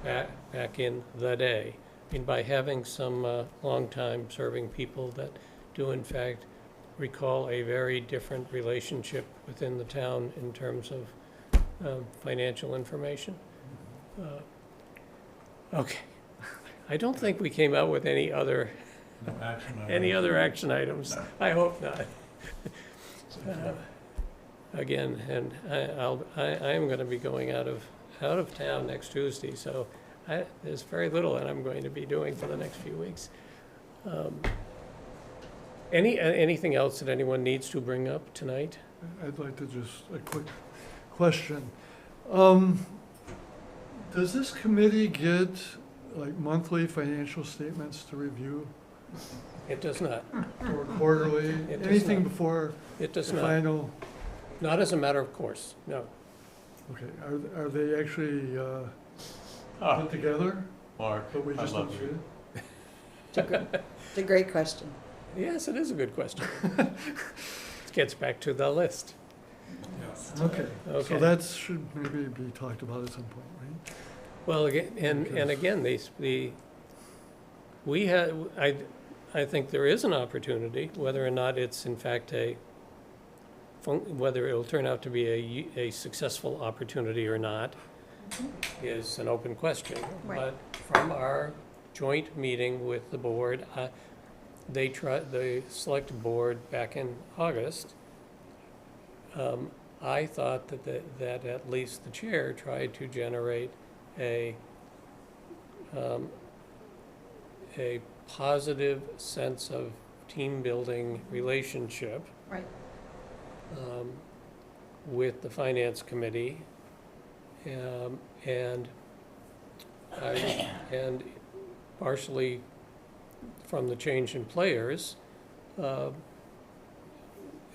back in the day. I mean, by having some longtime serving people that do in fact recall a very different relationship within the town in terms of financial information. Okay. I don't think we came out with any other No action on any it. other action items. No. I hope not. Again, and I am going to be going out of town next Tuesday, so there's very little that I'm going to be doing for the next few weeks. Anything else that anyone needs to bring up tonight? I'd like to just, a quick question. Does this committee get like monthly financial statements to review, It does not. or quarterly? It does Anything not. before It does the not. final? Not as a matter of course, no. Okay, are they actually Ah, put together, Mark, but we I just love don't see you. it? It's a great question. Yes, it is a good question. It gets back to the list. Okay, so Okay. that should maybe be talked about at some point, right? Well, again, and again, we had, I think there is an opportunity, whether or not it's in fact whether it'll turn out to be a successful opportunity or not is an open question. Right. But from our joint meeting with the board, the select board back in August, I thought that at least the chair tried to generate a positive sense of team-building relationship Right. with the finance committee, and partially from the change in players.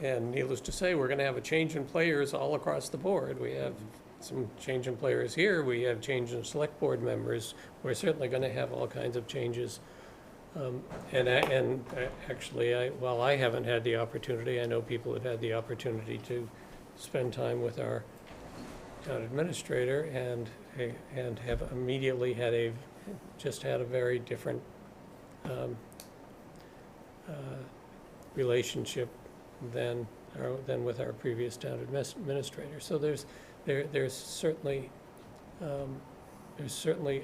And needless to say, we're going to have a change in players all across the board. We have some change in players here. We have change in select board members. We're certainly going to have all kinds of changes. Actually, while I haven't had the opportunity, I know people have had the opportunity to spend time with our town administrator and have immediately had a very different relationship than with our previous town administrator. So there's certainly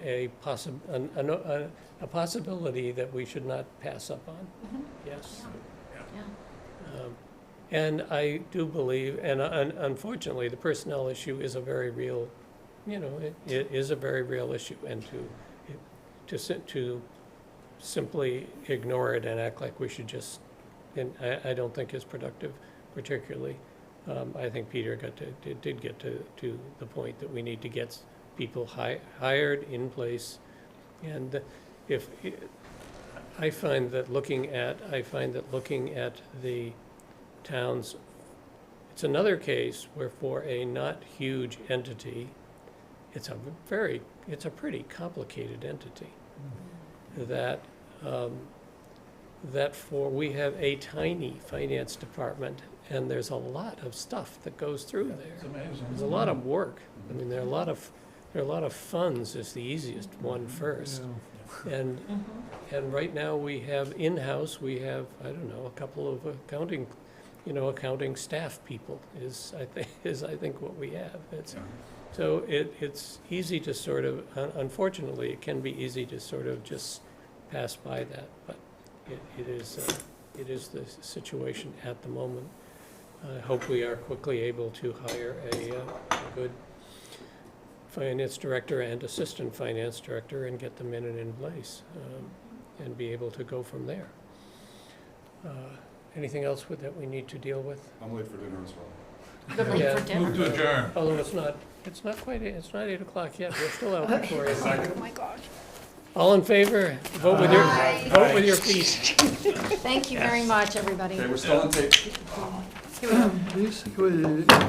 a possibility that we should not pass up on. Yes. Yeah. And I do believe, and unfortunately, the personnel issue is a very real, it is a very real issue, and to simply ignore it and act like we should just, and I don't think is productive particularly. I think Peter did get to the point that we need to get people hired in place, and I find that looking at the towns, it's another case where for a not huge entity, it's a pretty complicated entity. That we have a tiny finance department, and there's a lot of stuff that goes through there. It's amazing. There's a lot of work. I mean, there are a lot of funds is the easiest one first. And right now we have in-house, we have, I don't know, a couple of accounting staff people is I think what we have. So it's easy to sort of, unfortunately, it can be easy to sort of just pass by that, but it is the situation at the moment. I hope we are quickly able to hire a good finance director and assistant finance director and get them in place, and be able to go from there. Anything else that we need to deal with? I'm late for dinner as well. Good late Yeah. for dinner. Move to adjourn. Although it's not 8 o'clock yet, we're still out before you. Oh my gosh. All in favor, vote with Aye. vote with your feet. Thank you very much, everybody. Okay, we're still on tape. Here we go. Basically,